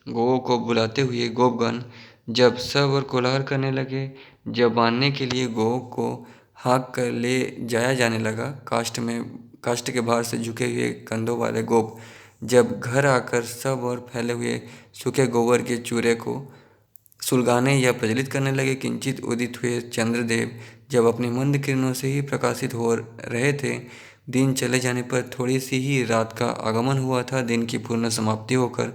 Speaker 1: गौओं को बुलाते हुए गोपगण जब सब और कोलाहल करने लगे, जब बांधने के लिए गौओं को हाँक कर ले जाया जाने लगा, काष्ठ के भार से झुके हुए कंधों वाले गोप जब घर आकर सब और फैले हुए सूखे गोबर के चूरे को सुलगाने या प्रज्वलित करने लगे, किंचित उदित हुए चंद्रदेव जब अपनी मंद किरणों से ही प्रकाशित हो रहे थे, दिन चले जाने पर थोड़ी सी ही रात का आगमन हुआ था, दिन की पूर्ण समाप्ति होकर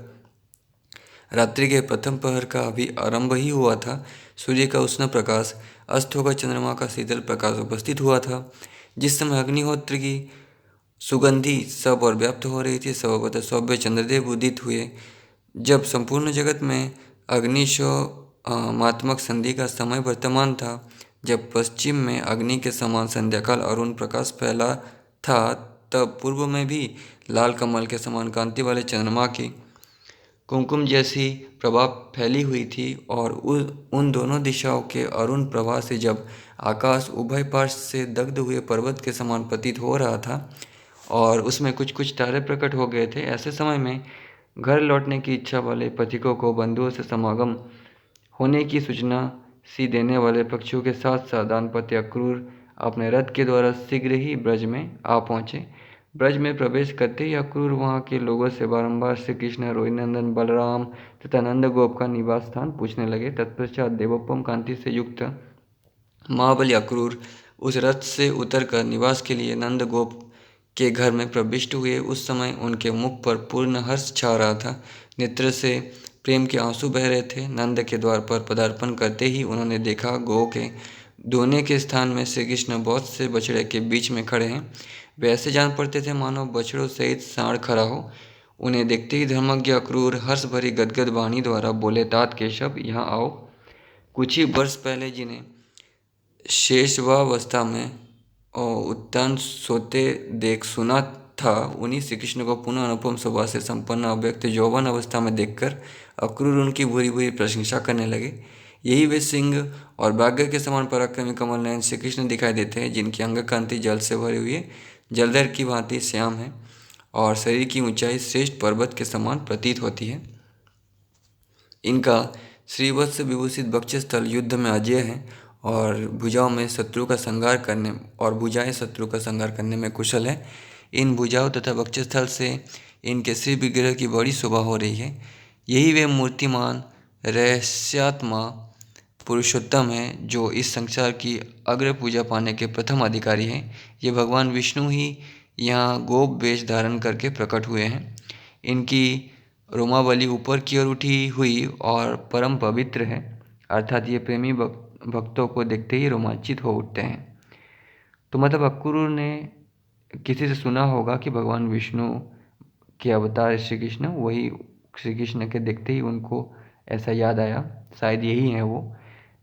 Speaker 1: रात्रि के प्रथम पहर का अभी आरंभ ही हुआ था। सूर्य का उष्ण प्रकाश अस्त होकर चंद्रमा का शीतल प्रकाश उपस्थित हुआ था। जिस समय अग्निहोत्र की सुगंधी सब और व्याप्त हो रही थी, सर्वत्र सौभ्य चंद्रदेव उदित हुए। जब संपूर्ण जगत में मात्मक संधि का समय वर्तमान था, जब पश्चिम में अग्नि के समान संध्याकाल अरुण प्रकाश फैला था, तब पूर्व में भी लाल कमल के समान कांति वाले चंद्रमा की कुमकुम जैसी प्रभा फैली हुई थी और उन दोनों दिशाओं के अरुण प्रभा से जब आकाश उभय पार्श्व से दग्ध हुए पर्वत के समान प्रतीत हो रहा था और उसमें कुछ कुछ तारे प्रकट हो गए थे, ऐसे समय में घर लौटने की इच्छा वाले पथिकों को बंधुओं से समागम होने की सूचना सी देने वाले पक्षियों के साथ साथ दानपत्य अक्रूर अपने रथ के द्वारा शीघ्र ही ब्रज में आ पहुँचे। ब्रज में प्रवेश करते ही अक्रूर वहाँ के लोगों से बारंबार श्री कृष्ण, रोहिनंदन, बलराम तथा नंद गोप का निवास स्थान पूछने लगे। तत्पश्चात देवोपम कांति से युक्त महाबली अक्रूर उस रथ से उतरकर निवास के लिए नंद गोप के घर में प्रविष्ट हुए। उस समय उनके मुख पर पूर्ण हर्ष छा रहा था, नेत्र से प्रेम के आंसू बह रहे थे। नंद के द्वार पर पदार्पण करते ही उन्होंने देखा, गौ के धोने के स्थान में श्री कृष्ण बहुत से बछड़े के बीच में खड़े हैं। वे ऐसे जान पड़ते थे मानो बछड़ों सहित सांड खड़ा हो। उन्हें देखते ही धर्मज्ञ अक्रूर हर्ष भरी गदगद वाणी द्वारा बोले, तात केशव, यहाँ आओ। कुछ ही वर्ष पहले जिन्हें शेषवावस्था में उत्तान सोते देख सुना था, उन्हीं श्री कृष्ण को पुनः अनुपम स्वभाव से संपन्न अव्यक्त यौवन अवस्था में देखकर अक्रूर उनकी बुरी बुरी प्रशंसा करने लगे। यही वे सिंह और बाघ के समान पराक्रमी कमल नयन श्री कृष्ण दिखाई देते हैं, जिनकी अंग कांति जल से भरी हुई जलधर की भांति श्याम है और शरीर की ऊंचाई श्रेष्ठ पर्वत के समान प्रतीत होती है। इनका श्रीवत्स विभूषित वक्षस्थल युद्ध में अजेय है और भुजाओं में शत्रु का संहार करने और भुजाएं शत्रु का संहार करने में कुशल है। इन भुजाओं तथा वक्षस्थल से इनके श्री विग्रह की बड़ी शोभा हो रही है। यही वे मूर्तिमान रहस्यात्मा पुरुषोत्तम है, जो इस संसार की अग्र पूजा पाने के प्रथम अधिकारी हैं। ये भगवान विष्णु ही यहाँ गोप वेश धारण करके प्रकट हुए हैं। इनकी रोमावली ऊपर की ओर उठी हुई और परम पवित्र है, अर्थात ये प्रेमी भक्तों को देखते ही रोमांचित हो उठते हैं। तो मतलब अक्रूर ने किसी से सुना होगा कि भगवान विष्णु के अवतार श्री कृष्ण, वही श्री कृष्ण के देखते ही उनको ऐसा याद आया, शायद यही है वो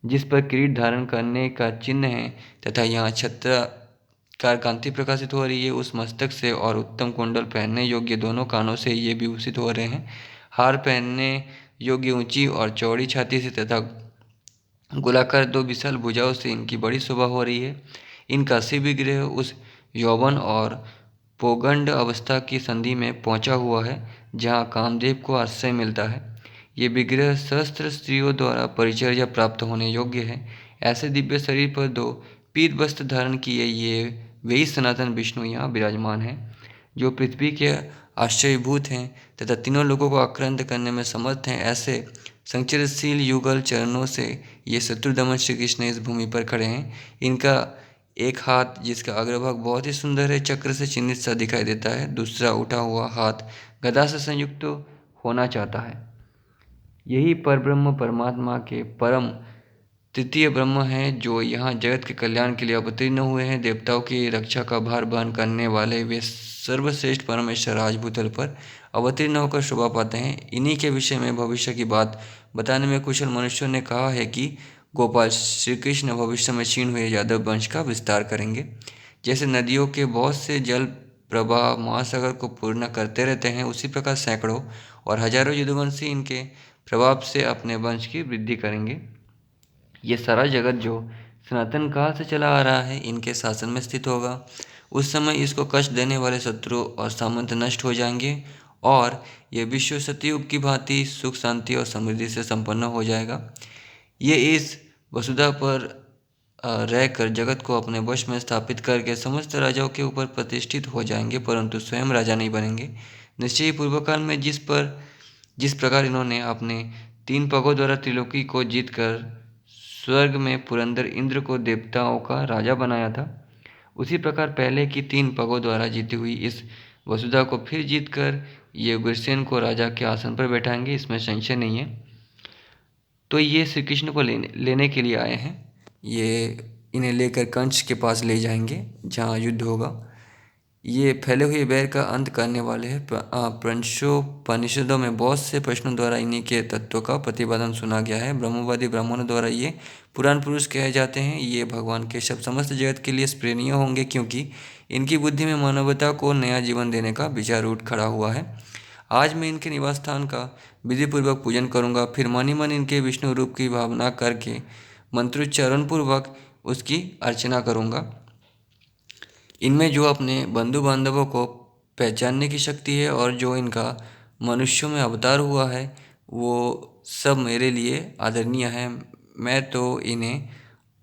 Speaker 1: जिस पर किरीट धारण करने का चिन्ह है तथा यहाँ छत्राकार कांति प्रकाशित हो रही है उस मस्तक से, और उत्तम कुंडल पहनने योग्य दोनों कानों से ये विभूषित हो रहे हैं। हार पहनने योग्य ऊंची और चौड़ी छाती से तथा गोलाकार दो विशाल भुजाओं से इनकी बड़ी शोभा हो रही है। इनका शिव विग्रह उस यौवन और पौगंड अवस्था की संधि में पहुंचा हुआ है जहां कामदेव को आश्रय मिलता है। ये विग्रह सहस्त्र स्त्रियों द्वारा परिचर्या प्राप्त होने योग्य है। ऐसे दिव्य शरीर पर दो पीत वस्त्र धारण किए ये वही सनातन विष्णु यहाँ विराजमान हैं, जो पृथ्वी के आश्चर्यभूत हैं तथा तीनों लोगों को आक्रांत करने में समर्थ हैं। ऐसे संचरशील युगल चरणों से ये शत्रुदमन श्री कृष्ण इस भूमि पर खड़े हैं। इनका एक हाथ, जिसका अग्रभाग बहुत ही सुंदर है, चक्र से चिन्हित सा दिखाई देता है। दूसरा उठा हुआ हाथ गदा से संयुक्त होना चाहता है। यही परब्रह्म परमात्मा के परम तृतीय ब्रह्म हैं, जो यहाँ जगत के कल्याण के लिए अवतीर्ण हुए हैं। देवताओं की रक्षा का भार वहन करने वाले वे सर्वश्रेष्ठ परमेश्वर राजभूतल पर अवतीर्ण होकर शोभा पाते हैं। इन्हीं के विषय में भविष्य की बात बताने में कुशल मनुष्यों ने कहा है कि गोपाल श्री कृष्ण भविष्य में क्षीण हुए यादव वंश का विस्तार करेंगे। जैसे नदियों के बहुत से जल प्रवाह महासागर को पूर्ण करते रहते हैं, उसी प्रकार सैकड़ों और हजारों यदुवंशी इनके प्रभाव से अपने वंश की वृद्धि करेंगे। ये सारा जगत जो सनातन काल से चला आ रहा है इनके शासन में स्थित होगा। उस समय इसको कष्ट देने वाले शत्रु और सामंत नष्ट हो जाएंगे और यह विश्व सतयुग की भांति सुख शांति और समृद्धि से संपन्न हो जाएगा। ये इस वसुधा पर रहकर जगत को अपने वश में स्थापित करके समस्त राजाओं के ऊपर प्रतिष्ठित हो जाएंगे, परंतु स्वयं राजा नहीं बनेंगे। निश्चय ही पूर्व काल में जिस प्रकार इन्होंने अपने 3 पगों द्वारा त्रिलोकी को जीतकर स्वर्ग में पुरंदर इंद्र को देवताओं का राजा बनाया था, उसी प्रकार पहले की 3 पगों द्वारा जीती हुई इस वसुधा को फिर जीतकर ये उग्रसेन को राजा के आसन पर बैठाएंगे, इसमें संशय नहीं है। तो ये श्री कृष्ण को लेने के लिए आए हैं। ये इन्हें लेकर कंस के पास ले जाएंगे जहाँ युद्ध होगा। ये फैले हुए बैर का अंत करने वाले हैं। पंचोपनिषदों में बहुत से प्रश्नों द्वारा इन्हीं के तत्व का प्रतिपादन सुना गया है। ब्रह्मवादी ब्राह्मणों द्वारा ये पुराण पुरुष कहे जाते हैं। ये भगवान के शब्द समस्त जगत के लिए स्प्रेरणीय होंगे, क्योंकि इनकी बुद्धि में मानवता को नया जीवन देने का विचार उठ खड़ा हुआ है। आज मैं इनके निवास स्थान का विधिपूर्वक पूजन करूँगा, फिर मन ही मन इनके विष्णु रूप की भावना करके मंत्रोच्चारण पूर्वक उसकी अर्चना करूँगा। इनमें जो अपने बंधु बांधवों को पहचानने की शक्ति है और जो इनका मनुष्यों में अवतार हुआ है, वो सब मेरे लिए आदरणीय है। मैं तो इन्हें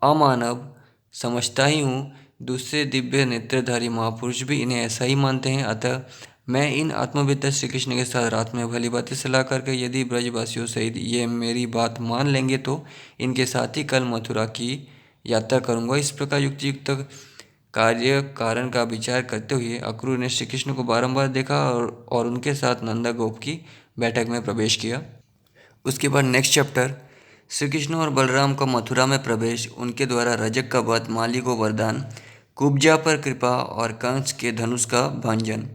Speaker 1: अमानव समझता ही हूँ। दूसरे दिव्य नेत्रधारी महापुरुष भी इन्हें ऐसा ही मानते हैं। अतः मैं इन आत्मवेत्ता श्री कृष्ण के साथ रात में भली बातें सलाह करके यदि ब्रजवासियों सहित ये मेरी बात मान लेंगे तो इनके साथ ही कल मथुरा की यात्रा करूँगा। इस प्रकार युक्त युक्त कार्य कारण का विचार करते हुए अक्रूर ने श्री कृष्ण को बारंबार देखा और उनके साथ नंदा गोप की बैठक में प्रवेश किया। उसके बाद नेक्स्ट चैप्टर, श्री कृष्ण और बलराम का मथुरा में प्रवेश, उनके द्वारा रजक का वध, माली को वरदान, कुब्जा पर कृपा और कंस के धनुष का भंजन।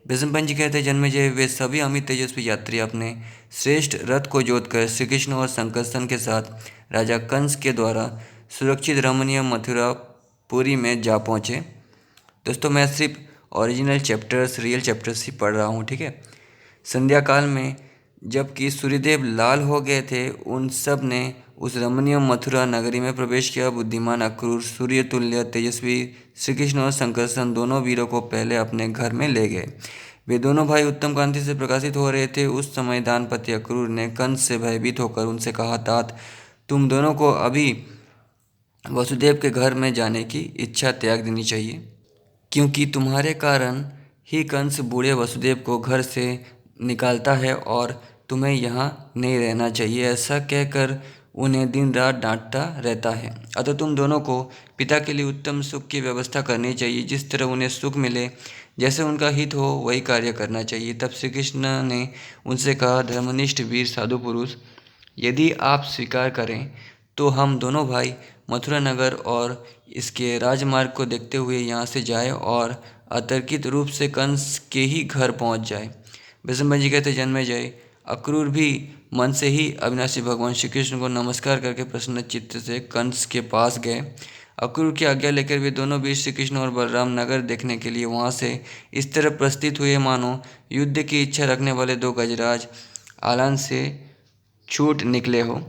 Speaker 1: भीष्म पंच कहते जन्मेजय वे सभी अमित तेजस्वी यात्री अपने श्रेष्ठ रथ को जोतकर श्री कृष्ण और संकर्षण के साथ राजा कंस के द्वारा सुरक्षित रमणीय मथुरा पुरी में जा पहुँचे। दोस्तों मैं सिर्फ ओरिजिनल चैप्टर्स, रियल चैप्टर्स ही पढ़ रहा हूँ, ठीक है। संध्या काल में जबकि सूर्यदेव लाल हो गए थे, उन सब ने उस रमणीय मथुरा नगरी में प्रवेश किया। बुद्धिमान अक्रूर, सूर्य तुल्य तेजस्वी श्री कृष्ण और संकर्षण दोनों वीरों को पहले अपने घर में ले गए। वे दोनों भाई उत्तम कांति से प्रकाशित हो रहे थे। उस समय दानपति अक्रूर ने कंस से भयभीत होकर उनसे कहा, तात तुम दोनों को अभी वसुदेव के घर में जाने की इच्छा त्याग देनी चाहिए, क्योंकि तुम्हारे कारण ही कंस बूढ़े वसुदेव को घर से निकालता है और तुम्हें यहाँ नहीं रहना चाहिए। ऐसा कहकर उन्हें दिन रात डांटता रहता है। अतः तुम दोनों को पिता के लिए उत्तम सुख की व्यवस्था करनी चाहिए। जिस तरह उन्हें सुख मिले, जैसे उनका हित हो, वही कार्य करना चाहिए। तब श्री कृष्ण ने उनसे कहा, धर्मनिष्ठ वीर साधु पुरुष, यदि आप स्वीकार करें तो हम दोनों भाई मथुरा नगर और इसके राजमार्ग को देखते हुए यहाँ से जाए और अतर्कित रूप से कंस के ही घर पहुँच जाए। भीष्म जी कहते जन्मेजय अक्रूर भी मन से ही अविनाशी भगवान श्री कृष्ण को नमस्कार करके प्रसन्न चित्त से कंस के पास गए। अक्रूर की आज्ञा लेकर वे दोनों वीर श्री कृष्ण और बलराम नगर देखने के लिए वहां से इस तरह प्रस्थित हुए मानो युद्ध की इच्छा रखने वाले दो गजराज आलान से छूट निकले हो।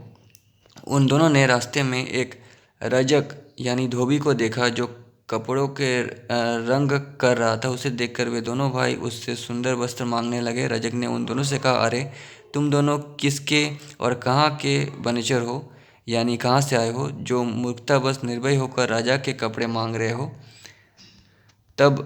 Speaker 1: उन दोनों ने रास्ते में एक रजक यानी धोबी को देखा जो कपड़ों के रंग कर रहा था। उसे देखकर वे दोनों भाई उससे सुंदर वस्त्र मांगने लगे। रजक ने उन दोनों से कहा, अरे तुम दोनों किसके और कहाँ के वनेचर हो, यानी कहाँ से आए हो, जो मूर्खतावश निर्भय होकर राजा के कपड़े मांग रहे हो। तब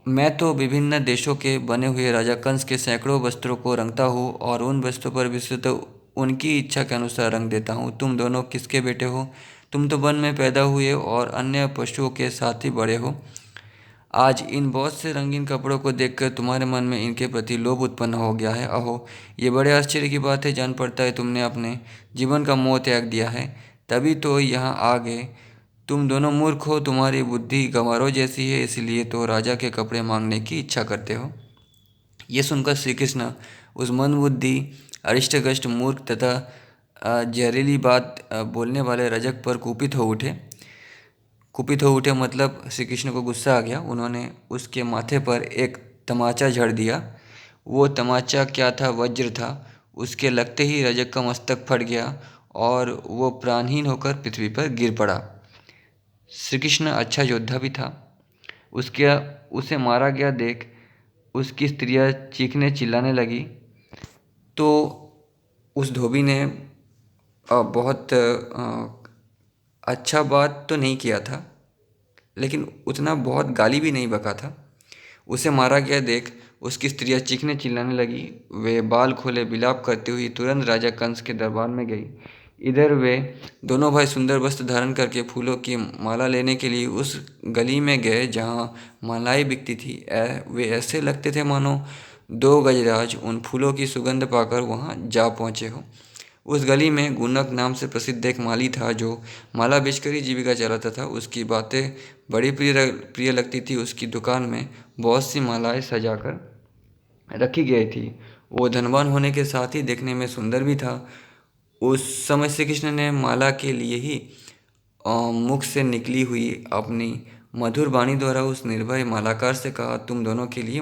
Speaker 1: मैं तो विभिन्न देशों के बने हुए राजा कंस के सैकड़ों वस्त्रों को रंगता हूँ और उन वस्त्रों पर विस्तृत उनकी इच्छा के अनुसार रंग देता हूँ। तुम दोनों किसके बेटे हो? तुम तो वन में पैदा हुए और अन्य पशुओं के साथ ही बड़े हो। आज इन बहुत से रंगीन कपड़ों को देखकर तुम्हारे मन में इनके प्रति लोभ उत्पन्न हो गया है। अहो, ये बड़े आश्चर्य की बात है। जान पड़ता है तुमने अपने जीवन का मोह त्याग दिया है, तभी तो यहाँ आ गए। तुम दोनों मूर्ख हो, तुम्हारी बुद्धि गंवारों जैसी है, इसलिए तो राजा के कपड़े मांगने की इच्छा करते हो। ये सुनकर श्री कृष्ण उस मंदबुद्धि, अरिष्टकष्ट, मूर्ख तथा जहरीली बात बोलने वाले रजक पर कुपित हो उठे मतलब श्री कृष्ण को गुस्सा आ गया। उन्होंने उसके माथे पर एक तमाचा झड़ दिया। वो तमाचा क्या था? वज्र था। उसके लगते ही रजक का मस्तक फट गया और वो प्राणहीन होकर पृथ्वी पर गिर पड़ा। श्री कृष्ण अच्छा योद्धा भी था। उसके उसे मारा गया देख उसकी स्त्रियां चीखने चिल्लाने लगी। तो उस धोबी ने बहुत अच्छा बात तो नहीं किया था, लेकिन उतना बहुत गाली भी नहीं बका था। उसे मारा गया देख उसकी स्त्रियां चीखने चिल्लाने लगी। वे बाल खोले विलाप करती हुई तुरंत राजा कंस के दरबार में गई। इधर वे दोनों भाई सुंदर वस्त्र धारण करके फूलों की माला लेने के लिए उस गली में गए जहाँ मालाएं बिकती थी। वे ऐसे लगते थे मानो दो गजराज उन फूलों की सुगंध पाकर वहाँ जा पहुँचे हो। उस गली में गुनक नाम से प्रसिद्ध एक माली था जो माला बेचकर ही जीविका चलाता था। उसकी बातें बड़ी प्रिय लगती थी। उसकी दुकान में बहुत सी मालाएं सजाकर रखी गई थी। वो धनवान होने के साथ ही देखने में सुंदर भी था। उस समय श्री कृष्ण ने माला के लिए ही मुख से निकली हुई अपनी मधुर वाणी द्वारा उस निर्भय मालाकार से कहा, हम दोनों के लिए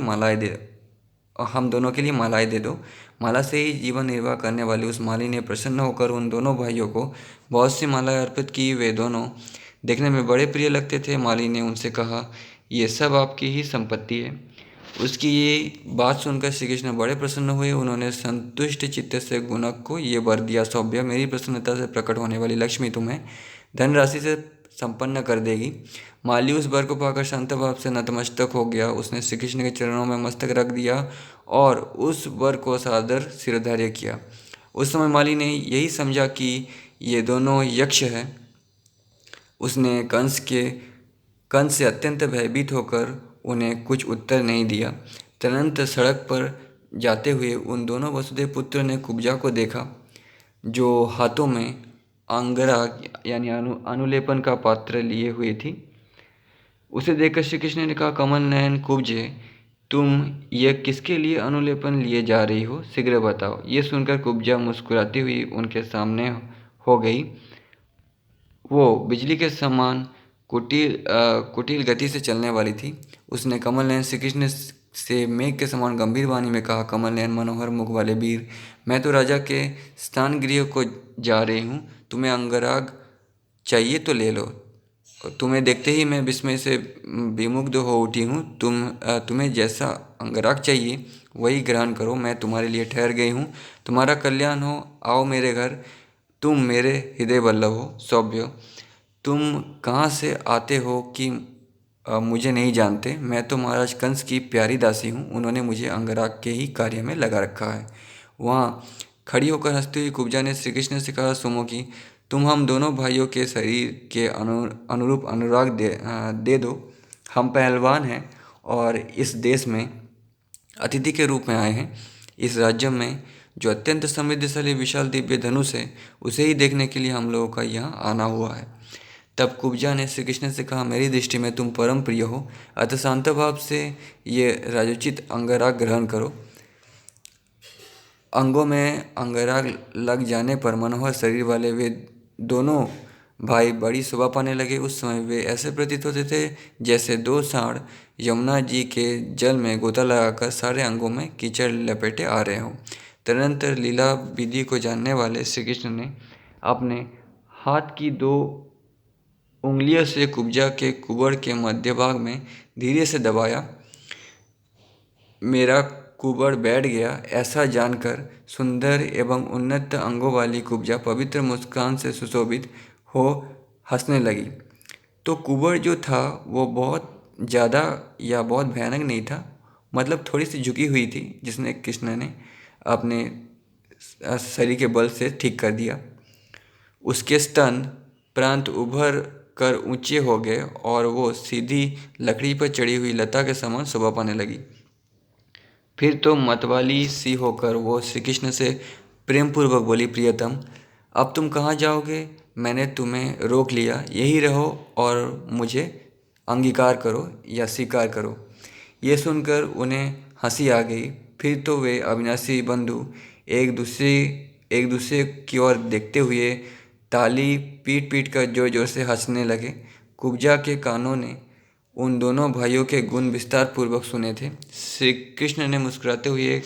Speaker 1: मालाएं दे दो। माला से ही जीवन निर्वाह करने वाली उस माली ने प्रसन्न होकर उन दोनों भाइयों को बहुत सी मालाएं अर्पित की। वे दोनों देखने में बड़े प्रिय लगते थे। माली ने उनसे कहा, ये सब आपकी ही संपत्ति है। उसकी ये बात सुनकर श्री कृष्ण बड़े प्रसन्न हुए। उन्होंने संतुष्ट चित्त से गुनक को ये वर दिया, सौभ्य, मेरी प्रसन्नता से प्रकट होने वाली लक्ष्मी तुम्हें धनराशि से संपन्न कर देगी। माली उस वर को पाकर शांत भाव से नतमस्तक हो गया। उसने श्री कृष्ण के चरणों में मस्तक रख दिया और उस वर को सादर सिरधार्य किया। उस समय माली ने यही समझा कि ये दोनों यक्ष हैं। उसने कंस से अत्यंत भयभीत होकर उन्हें कुछ उत्तर नहीं दिया। तुरंत सड़क पर जाते हुए उन दोनों वसुदेव पुत्र ने कुब्जा को देखा जो हाथों में अंगराग यानी अनुलेपन का पात्र लिए हुए थी। उसे देखकर श्री कृष्ण ने कहा, कमल नयन कुब्जे, तुम यह किसके लिए अनुलेपन लिए जा रही हो? शीघ्र बताओ। ये सुनकर कुब्जा मुस्कुराती हुई उनके सामने हो गई। वो बिजली के समान कुटिल गति से चलने वाली थी। उसने कमल नयन श्री कृष्ण से मेघ के समान गंभीर वाणी में कहा, कमल नयन मनोहर मुख वाले वीर, मैं तो राजा के स्थान गृह को जा रही हूँ। तुम्हें अंगराग चाहिए तो ले लो। तुम्हें देखते ही मैं विस्मय से विमुग्ध हो उठी हूँ। तुम्हें जैसा अंगराग चाहिए वही ग्रहण करो। मैं तुम्हारे लिए ठहर गई हूँ। तुम्हारा कल्याण हो। आओ मेरे घर। तुम मेरे हृदय वल्लभ हो। सौभ्य, तुम कहाँ से आते हो कि मुझे नहीं जानते? मैं तो महाराज कंस की प्यारी दासी हूँ। उन्होंने मुझे अंगराग के ही कार्य में लगा रखा है। वहाँ खड़ी होकर हंसती हुई कुब्जा ने श्री कृष्ण से कहा, सुमुखी, तुम हम दोनों भाइयों के शरीर के अनुरूप अनुराग दे दो। हम पहलवान हैं और इस देश में अतिथि के रूप में आए हैं। इस राज्य में जो अत्यंत समृद्धशाली विशाल दिव्य धनुष है उसे ही देखने के लिए हम लोगों का यहाँ आना हुआ है। तब कुब्जा ने श्री कृष्ण से कहा, मेरी दृष्टि में तुम परम प्रिय हो, अतः शांत भाव से ये राजोचित अंगराग ग्रहण करो। अंगों में अंगराग लग जाने पर मनोहर शरीर वाले वे दोनों भाई बड़ी शोभा पाने लगे। उस समय वे ऐसे प्रतीत होते थे जैसे दो सांड यमुना जी के जल में गोता लगाकर सारे अंगों में कीचड़ लपेटे आ रहे हों। तदनंतर लीला विधि को जानने वाले श्री कृष्ण ने अपने हाथ की दो उंगलियों से कुब्जा के कुबड़ के मध्य भाग में धीरे से दबाया। मेरा कुबड़ बैठ गया, ऐसा जानकर सुंदर एवं उन्नत अंगों वाली कुब्जा पवित्र मुस्कान से सुशोभित हो हंसने लगी। तो कुबड़ जो था वो बहुत ज़्यादा या बहुत भयानक नहीं था, मतलब थोड़ी सी झुकी हुई थी, जिसने कृष्ण ने अपने शरीर के बल से ठीक कर दिया। उसके स्तन प्रांत उभर कर ऊंचे हो गए और वो सीधी लकड़ी पर चढ़ी हुई लता के समान शोभा पाने लगी। फिर तो मतवाली सी होकर वो श्री कृष्ण से प्रेम पूर्वक बोली, प्रियतम, अब तुम कहाँ जाओगे? मैंने तुम्हें रोक लिया, यही रहो और मुझे अंगीकार करो या स्वीकार करो। ये सुनकर उन्हें हंसी आ गई। फिर तो वे अविनाशी बंधु एक दूसरे की ओर देखते हुए ताली पीट पीट कर जोर जोर से हंसने लगे। कुब्जा के कानों ने उन दोनों भाइयों के गुण विस्तार पूर्वक सुने थे। श्री कृष्ण ने मुस्कुराते हुए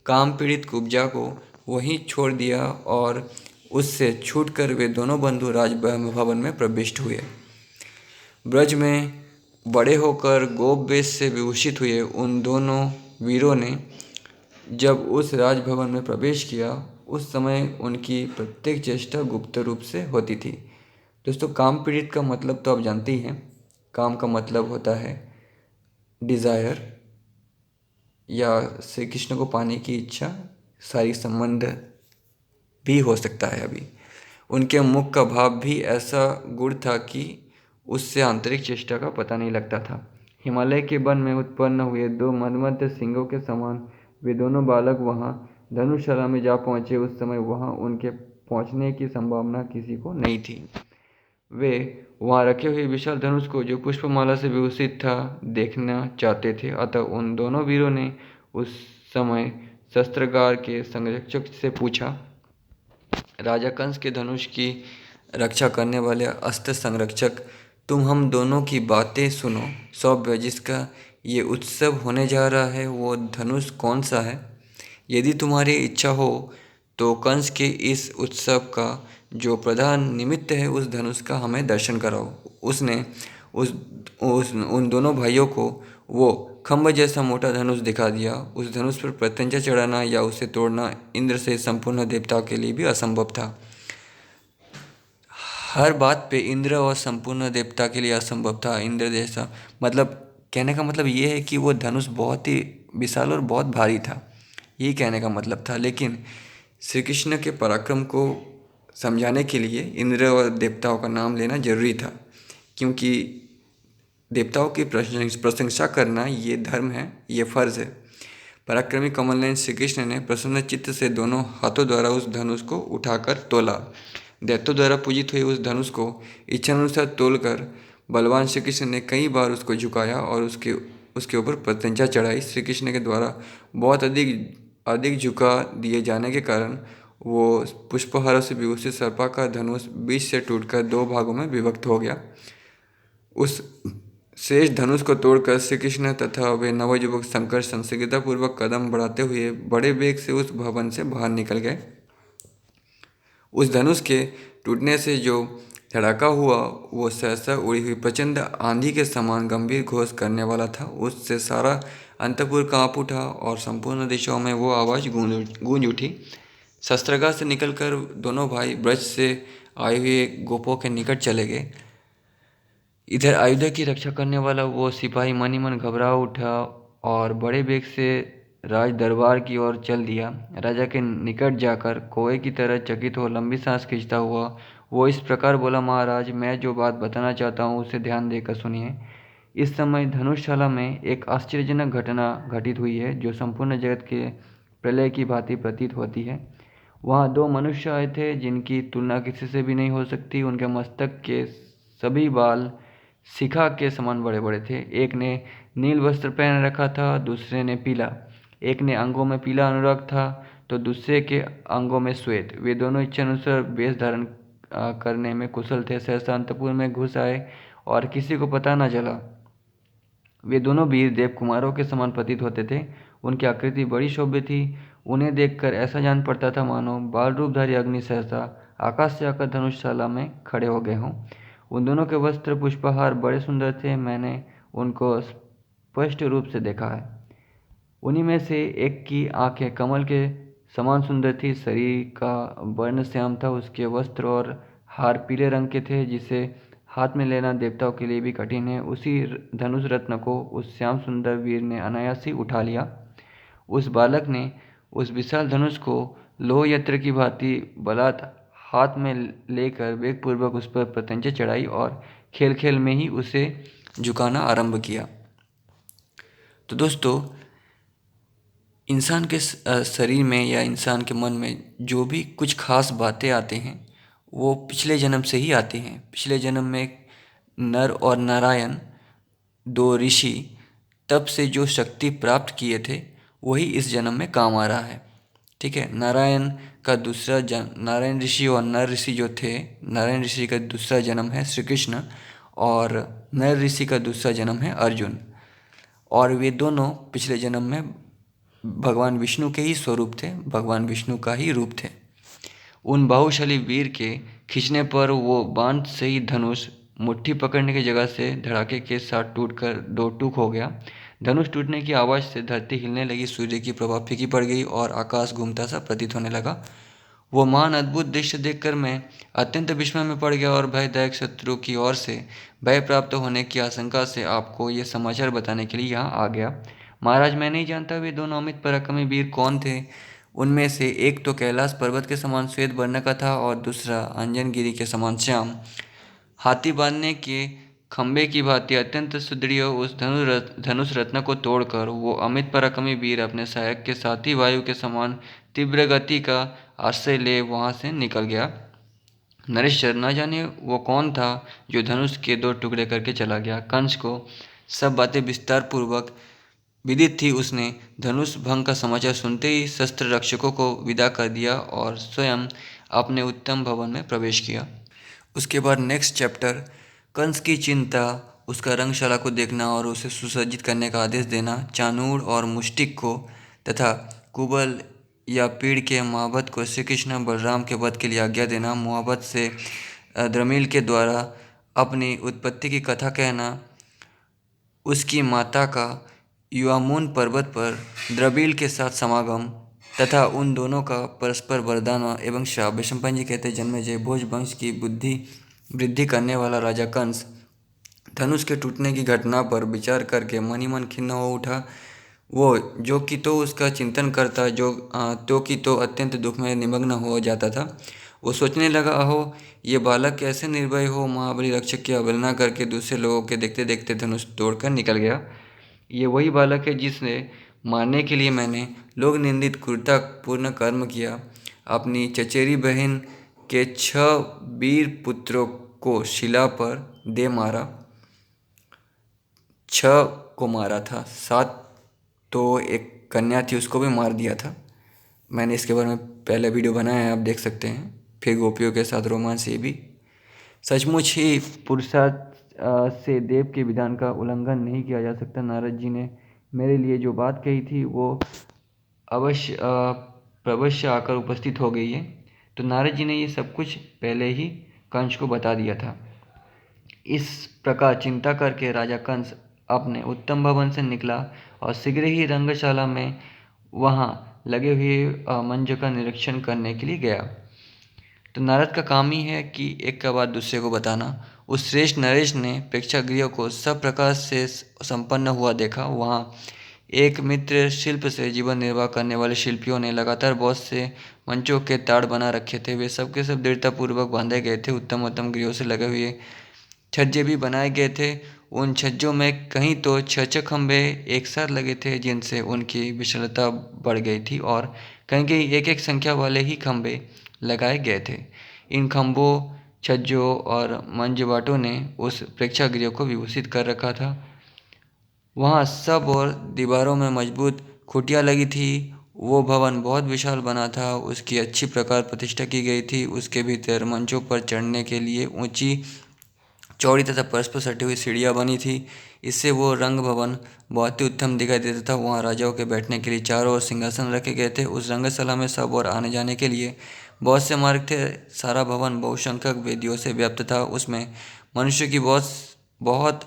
Speaker 1: काम पीड़ित कुब्जा को वहीं छोड़ दिया और उससे छूटकर वे दोनों बंधु राजभवन में प्रविष्ट हुए। ब्रज में बड़े होकर गोप वेश से विभूषित हुए उन दोनों वीरों ने जब उस राजभवन में प्रवेश किया, उस समय उनकी प्रत्येक चेष्टा गुप्त रूप से होती थी। दोस्तों, काम पीड़ित का मतलब तो आप जानते ही हैं। काम का मतलब होता है डिज़ायर या श्री कृष्ण को पाने की इच्छा। शारीरिक संबंध भी हो सकता है। अभी उनके मुख का भाव भी ऐसा गुड़ था कि उससे आंतरिक चेष्टा का पता नहीं लगता था। हिमालय के वन में उत्पन्न हुए दो मदमस्त सिंहों के समान वे दोनों बालक वहाँ धनुषशाला में जा पहुँचे। उस समय वहाँ उनके पहुँचने की संभावना किसी को नहीं थी। वे वहाँ रखे हुए विशाल धनुष को, जो पुष्पमाला से विभूषित था, देखना चाहते थे। अतः उन दोनों वीरों ने उस समय शस्त्रागार के संरक्षक से पूछा, राजा कंस के धनुष की रक्षा करने वाले अस्त्र संरक्षक, तुम हम दोनों की बातें सुनो। सौभ्य, जिसका ये उत्सव होने जा रहा है, वो धनुष कौन सा है? यदि तुम्हारी इच्छा हो तो कंस के इस उत्सव का जो प्रधान निमित्त है, उस धनुष का हमें दर्शन कराओ। उसने उन दोनों भाइयों को वो खम्भ जैसा मोटा धनुष दिखा दिया। उस धनुष पर प्रत्यंचा चढ़ाना या उसे तोड़ना इंद्र से संपूर्ण देवताओं के लिए भी असंभव था। हर बात पे इंद्र और संपूर्ण देवता के लिए असंभव था। इंद्र जैसा, मतलब कहने का मतलब ये है कि वो धनुष बहुत ही विशाल और बहुत भारी था, यही कहने का मतलब था। लेकिन श्री कृष्ण के पराक्रम को समझाने के लिए इंद्र और देवताओं का नाम लेना जरूरी था, क्योंकि देवताओं की प्रशंसा करना ये धर्म है, ये फर्ज है। पराक्रमी कमलनयन श्री कृष्ण ने प्रसन्न चित्त से दोनों हाथों द्वारा उस धनुष को उठाकर तोला। दैत्यों द्वारा पूजित हुए उस धनुष को इच्छानुसार तोलकर बलवान श्री कृष्ण ने कई बार उसको झुकाया और उसके ऊपर प्रत्यंचा चढ़ाई। श्री कृष्ण के द्वारा बहुत अधिक झुका दिए जाने के कारण वो पुष्पहारों से विभूषित सर्पाकार धनुष बीच से टूटकर दो भागों में विभक्त हो गया। उस शेष धनुष को तोड़कर श्री कृष्ण तथा वे नवयुवक शंकर संसिग्धतापूर्वक कदम बढ़ाते हुए बड़े वेग से उस भवन से बाहर निकल गए। उस धनुष के टूटने से जो धड़ाका हुआ, वो सहसा उड़ी हुई प्रचंड आंधी के समान गंभीर घोष करने वाला था। उससे सारा अंतपुर कांप उठा और संपूर्ण दिशाओं में वो आवाज़ गूंज उठी। शस्त्रागार से निकलकर दोनों भाई ब्रज से आए हुए गोपों के निकट चले गए। इधर अयोध्या की रक्षा करने वाला वो सिपाही मन ही मन घबरा उठा और बड़े वेग से राज दरबार की ओर चल दिया। राजा के निकट जाकर कोए की तरह चकित हो लंबी सांस खींचता हुआ वो इस प्रकार बोला, महाराज, मैं जो बात बताना चाहता हूँ उसे ध्यान देकर सुनिए। इस समय धनुषशाला में एक आश्चर्यजनक घटना घटित हुई है, जो संपूर्ण जगत के प्रलय की भांति प्रतीत होती है। वहाँ दो मनुष्य आए थे जिनकी तुलना किसी से भी नहीं हो सकती। उनके मस्तक के सभी बाल शिखा के समान बड़े बड़े थे। एक ने नील वस्त्र पहन रखा था, दूसरे ने पीला। एक ने अंगों में पीला अनुराग था, तो दूसरे के अंगों में श्वेत। वे दोनों इच्छानुसार वेश धारण करने में कुशल थे। सहसा अंतपुर में घुस आए और किसी को पता न चला। वे दोनों वीर देव कुमारों के समान प्रतीत होते थे। उनकी आकृति बड़ी शोभ्य थी। उन्हें देखकर ऐसा जान पड़ता था मानो बाल रूपधारी अग्नि सहसा आकाश से आकर धनुषशाला में खड़े हो गए हों। उन दोनों के वस्त्र पुष्पहार बड़े सुंदर थे। मैंने उनको स्पष्ट रूप से देखा है। उन्हीं में से एक की आंखें कमल के समान सुंदर थी। शरीर का वर्ण श्याम था। उसके वस्त्र और हार पीले रंग के थे, जिसे हाथ में लेना देवताओं के लिए भी कठिन है। उसी धनुष रत्न को उस श्याम सुंदर वीर ने अनायास ही उठा लिया। उस बालक ने उस विशाल धनुष को लोह यंत्र की भांति बलात् हाथ में लेकर वेगपूर्वक उस पर प्रत्यंचा चढ़ाई और खेल खेल में ही उसे झुकाना आरंभ किया। तो दोस्तों, इंसान के शरीर में या इंसान के मन में जो भी कुछ खास बातें आते हैं वो पिछले जन्म से ही आती हैं। पिछले जन्म में नर और नारायण दो ऋषि तब से जो शक्ति प्राप्त किए थे वही इस जन्म में काम आ रहा है। ठीक है। नारायण ऋषि और नर ऋषि जो थे, नारायण ऋषि का दूसरा जन्म है श्री कृष्ण और नर ऋषि का दूसरा जन्म है अर्जुन। और वे दोनों पिछले जन्म में भगवान विष्णु के ही स्वरूप थे, भगवान विष्णु का ही रूप थे। उन बाहुशाली वीर के खींचने पर वो बाण से ही धनुष मुट्ठी पकड़ने की जगह से धड़ाके के साथ टूटकर दो टुक हो गया। धनुष टूटने की आवाज़ से धरती हिलने लगी, सूर्य की प्रभा फीकी पड़ गई और आकाश घूमता सा प्रतीत होने लगा। वो महान अद्भुत दृश्य देखकर मैं अत्यंत विस्मय में पड़ गया और भयदायक शत्रु की ओर से भय प्राप्त होने की आशंका से आपको ये समाचार बताने के लिए यहाँ आ गया। महाराज, मैं नहीं जानता वे दोनों अमित पराक्रमी वीर कौन थे। उनमें से एक तो कैलाश पर्वत के समान श्वेत वर्ण का था और दूसरा अंजनगिरी के समान श्याम। हाथी बांधने के खंबे की भांति अत्यंत सुदृढ़ उस धनुष रत्न को तोड़कर वो अमित पराक्रमी वीर अपने सहायक के साथ ही वायु के समान तीव्र गति का आश्रय ले वहाँ से निकल गया। नरेश्वर, न जाने वो कौन था जो धनुष के दो टुकड़े करके चला गया। कंस को सब बातें विस्तार पूर्वक विदित थी। उसने धनुष भंग का समाचार सुनते ही शस्त्र रक्षकों को विदा कर दिया और स्वयं अपने उत्तम भवन में प्रवेश किया। उसके बाद नेक्स्ट चैप्टर, कंस की चिंता, उसका रंगशाला को देखना और उसे सुसज्जित करने का आदेश देना, चाणूर और मुष्टिक को तथा कुबल या पीड़ के महावत को श्री कृष्ण बलराम के वध के लिए आज्ञा देना, महावत से द्रमिल के द्वारा अपनी उत्पत्ति की कथा कहना, उसकी माता का युवामून पर्वत पर द्रविल के साथ समागम तथा उन दोनों का परस्पर वरदान एवं श्राप। वैशंपायन जी कहते हैं, जन्मेजय भोज वंश की बुद्धि वृद्धि करने वाला राजा कंस धनुष के टूटने की घटना पर विचार करके मन ही मन खिन्न हो उठा। वो जो कि तो उसका चिंतन करता, जो कि तो अत्यंत दुख में निमग्न हो जाता था। वो सोचने लगा, अहो ये बालक कैसे निर्भय हो महाबली रक्षक की अवहेलना करके दूसरे लोगों के देखते देखते धनुष तोड़कर निकल गया। ये वही बालक है जिसने मारने के लिए मैंने लोग निंदित क्रूरतापूर्ण कर्म किया। अपनी चचेरी बहन के 6 वीर पुत्रों को शिला पर दे मारा। 6 को मारा था, 7 तो एक कन्या थी उसको भी मार दिया था। मैंने इसके बारे में पहले वीडियो बनाया है, आप देख सकते हैं। फिर गोपियों के साथ रोमांस, ये भी सचमुच ही पुरुषार्थ से देव के विधान का उल्लंघन नहीं किया जा सकता। नारद जी ने मेरे लिए जो बात कही थी वो अवश्य प्रवश्य आकर उपस्थित हो गई है। तो नारद जी ने ये सब कुछ पहले ही कंस को बता दिया था। इस प्रकार चिंता करके राजा कंस अपने उत्तम भवन से निकला और शीघ्र ही रंगशाला में वहाँ लगे हुए मंच का निरीक्षण करने के लिए गया। तो नारद का काम ही है कि एक का बाद दूसरे को बताना। उस श्रेष्ठ नरेश ने प्रेक्षागृह को सब प्रकार से संपन्न हुआ देखा। वहाँ एक मित्र शिल्प से जीवन निर्वाह करने वाले शिल्पियों ने लगातार बहुत से मंचों के ताड़ बना रखे थे। वे सबके सब दृढ़तापूर्वक बांधे गए थे। उत्तम उत्तम गृहों से लगे हुए छज्जे भी बनाए गए थे। उन छज्जों में कहीं तो 6 खंभे एक साथ लगे थे, जिनसे उनकी विशालता बढ़ गई थी, और कहीं कहीं एक एक संख्या वाले ही खंभे लगाए गए थे। इन खंभों, छज्जों और मंजबाटों ने उस प्रेक्षागृह को विभूषित कर रखा था। वहाँ सब और दीवारों में मजबूत खूंटियाँ लगी थी। वो भवन बहुत विशाल बना था, उसकी अच्छी प्रकार प्रतिष्ठा की गई थी। उसके भीतर मंचों पर चढ़ने के लिए ऊंची चौड़ी तथा परस्पर सटी हुई सीढ़ियाँ बनी थी। इससे वो रंग भवन बहुत ही उत्तम दिखाई देता था। वहाँ राजाओं के बैठने के लिए चारों ओर सिंहासन रखे गए थे। उस रंगशाला में सब और आने जाने के लिए बहुत से मार्ग थे। सारा भवन बहुसंख्यक वेदियों से व्याप्त था। उसमें मनुष्य की बहुत बहुत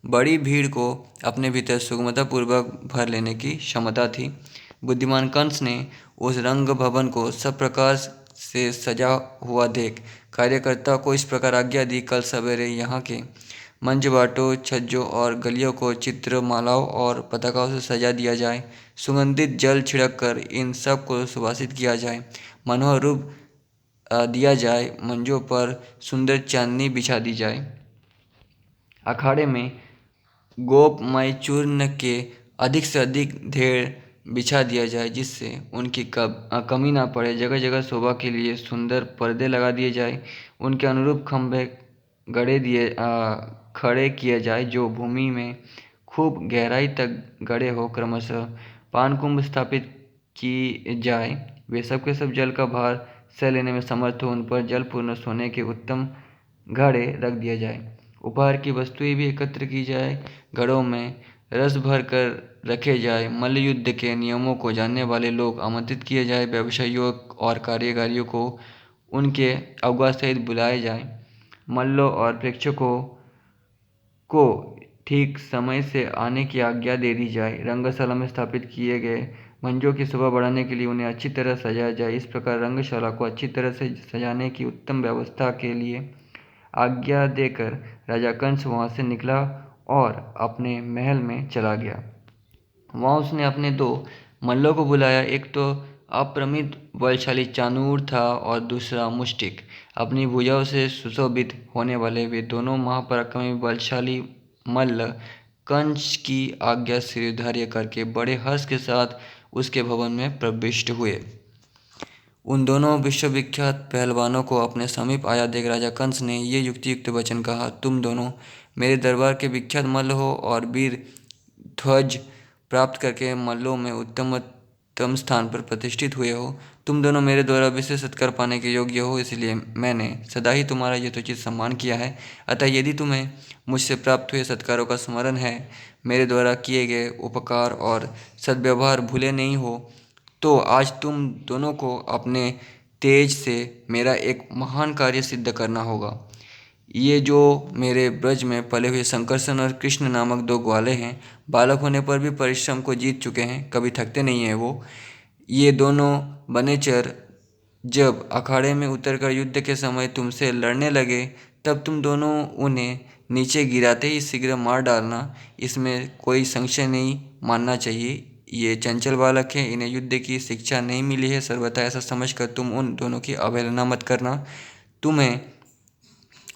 Speaker 1: बड़ी भीड़ को अपने भीतर सुगमतापूर्वक भर लेने की क्षमता थी। बुद्धिमान कंस ने उस रंग भवन को सब प्रकार से सजा हुआ देख कार्यकर्ता को इस प्रकार आज्ञा दी, कल सवेरे यहाँ के मंच बाटों, छज्जों और गलियों को चित्र मालाओं और पताकाओं से सजा दिया जाए। सुगंधित जल छिड़क कर इन सब को सुवासित किया जाए। मनोहर रूप दिया जाए। मंचों पर सुंदर चांदनी बिछा दी जाए। अखाड़े में गोपमय चूर्ण के अधिक से अधिक ढेर बिछा दिया जाए, जिससे उनकी कमी ना पड़े। जगह जगह शोभा के लिए सुंदर पर्दे लगा दिए जाए। उनके अनुरूप खंभे खड़े किए जाए जो भूमि में खूब गहराई तक गड़े हो। क्रमशः पानकुंभ स्थापित की जाए। वे सब के सब जल का भार सह लेने में समर्थ हो। उन पर जलपूर्ण सोने के उत्तम घड़े रख दिया जाए। उपहार की वस्तुएं भी एकत्र की जाए। घड़ों में रस भर कर रखे जाए। मल्ल युद्ध के नियमों को जानने वाले लोग आमंत्रित किए जाए। व्यवसायियों और कारीगरियों को उनके अवकाश सहित बुलाए जाए। मल्लों और प्रेक्षकों को ठीक समय से आने की आज्ञा दे दी जाए। रंगशाला में स्थापित किए गए मंचों की शोभा बढ़ाने के लिए उन्हें अच्छी तरह सजाया जाए। इस प्रकार रंगशाला को अच्छी तरह से सजाने की उत्तम व्यवस्था के लिए आज्ञा देकर राजा कंस वहाँ से निकला और अपने महल में चला गया। वहाँ उसने अपने दो मल्लों को बुलाया। एक तो अप्रमित बलशाली चाणूर था और दूसरा मुष्टिक। अपनी भुजाओं से सुशोभित होने वाले वे दोनों महापराक्रमी बलशाली मल्ल कंस की आज्ञा शिरोधार्य करके बड़े हर्ष के साथ उसके भवन में प्रविष्ट हुए। उन दोनों विश्वविख्यात पहलवानों को अपने समीप आया देख राजा कंस ने ये युक्तियुक्त वचन कहा, तुम दोनों मेरे दरबार के विख्यात मल्ल हो और वीर ध्वज प्राप्त करके मल्लों में उत्तम स्थान पर प्रतिष्ठित हुए हो। तुम दोनों मेरे द्वारा विशेष सत्कार पाने के योग्य हो, इसलिए मैंने सदा ही तुम्हारा यथोचित सम्मान किया है। अतः यदि तुम्हें मुझसे प्राप्त हुए सत्कारों का स्मरण है, मेरे द्वारा किए गए उपकार और सद्व्यवहार भूले नहीं हो, तो आज तुम दोनों को अपने तेज से मेरा एक महान कार्य सिद्ध करना होगा। ये जो मेरे ब्रज में पले हुए संकर्षण और कृष्ण नामक दो ग्वाले हैं, बालक होने पर भी परिश्रम को जीत चुके हैं, कभी थकते नहीं हैं वो। ये दोनों बनेचर जब अखाड़े में उतरकर युद्ध के समय तुमसे लड़ने लगे, तब तुम दोनों उन्हें नीचे गिराते ही शीघ्र मार डालना, इसमें कोई संशय नहीं मानना चाहिए। ये चंचल बालक हैं, इन्हें युद्ध की शिक्षा नहीं मिली है। सर्वथा ऐसा समझकर तुम उन दोनों की अवहेलना मत करना। तुम्हें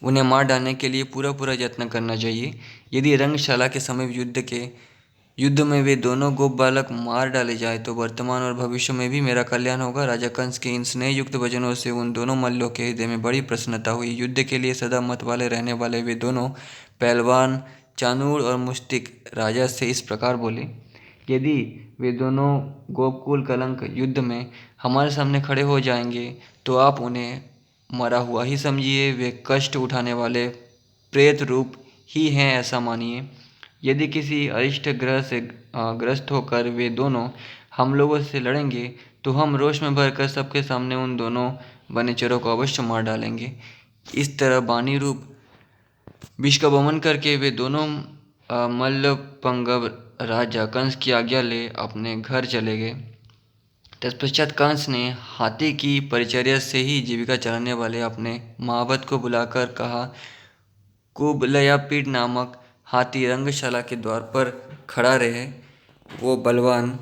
Speaker 1: उन्हें मार डालने के लिए पूरा पूरा यत्न करना चाहिए। यदि रंगशाला के समय युद्ध में वे दोनों गोप बालक मार डाले जाए, तो वर्तमान और भविष्य में भी मेरा कल्याण होगा। राजा कंस के इन स्नेह युक्त वचनों से उन दोनों मल्लों के हृदय में बड़ी प्रसन्नता हुई। युद्ध के लिए सदा मत वाले रहने वाले वे दोनों पहलवान चाणूर और मुष्टिक राजा से इस प्रकार बोले, यदि वे दोनों गोपकुल कलंक युद्ध में हमारे सामने खड़े हो जाएंगे, तो आप उन्हें मरा हुआ ही समझिए। वे कष्ट उठाने वाले प्रेत रूप ही हैं, ऐसा मानिए। यदि किसी अरिष्ट ग्रह से ग्रस्त होकर वे दोनों हम लोगों से लड़ेंगे, तो हम रोष में भरकर सबके सामने उन दोनों वनेचरों को अवश्य मार डालेंगे। इस तरह बानी रूप विष का वमन करके वे दोनों मल्लपंगव राजा कंस की आज्ञा ले अपने घर चले गए। तत्पश्चात कंस ने हाथी की परिचर्या से ही जीविका चलाने वाले अपने महावत को बुलाकर कहा, कुबलयापीड नामक हाथी रंगशाला के द्वार पर खड़ा रहे। वो बलवान,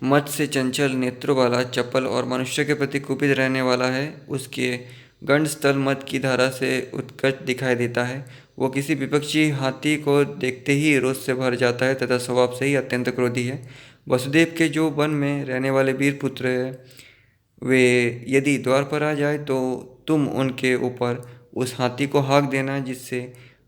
Speaker 1: मत से चंचल नेत्रों वाला, चपल और मनुष्य के प्रति कुपित रहने वाला है। उसके गंड स्थल मत की धारा से उत्कट दिखाई देता है। वो किसी विपक्षी हाथी को देखते ही रोष से भर जाता है तथा स्वभाव से ही अत्यंत क्रोधी है। वसुदेव के जो वन में रहने वाले वीर पुत्र हैं, वे यदि द्वार पर आ जाए तो तुम उनके ऊपर उस हाथी को हाँक देना, जिससे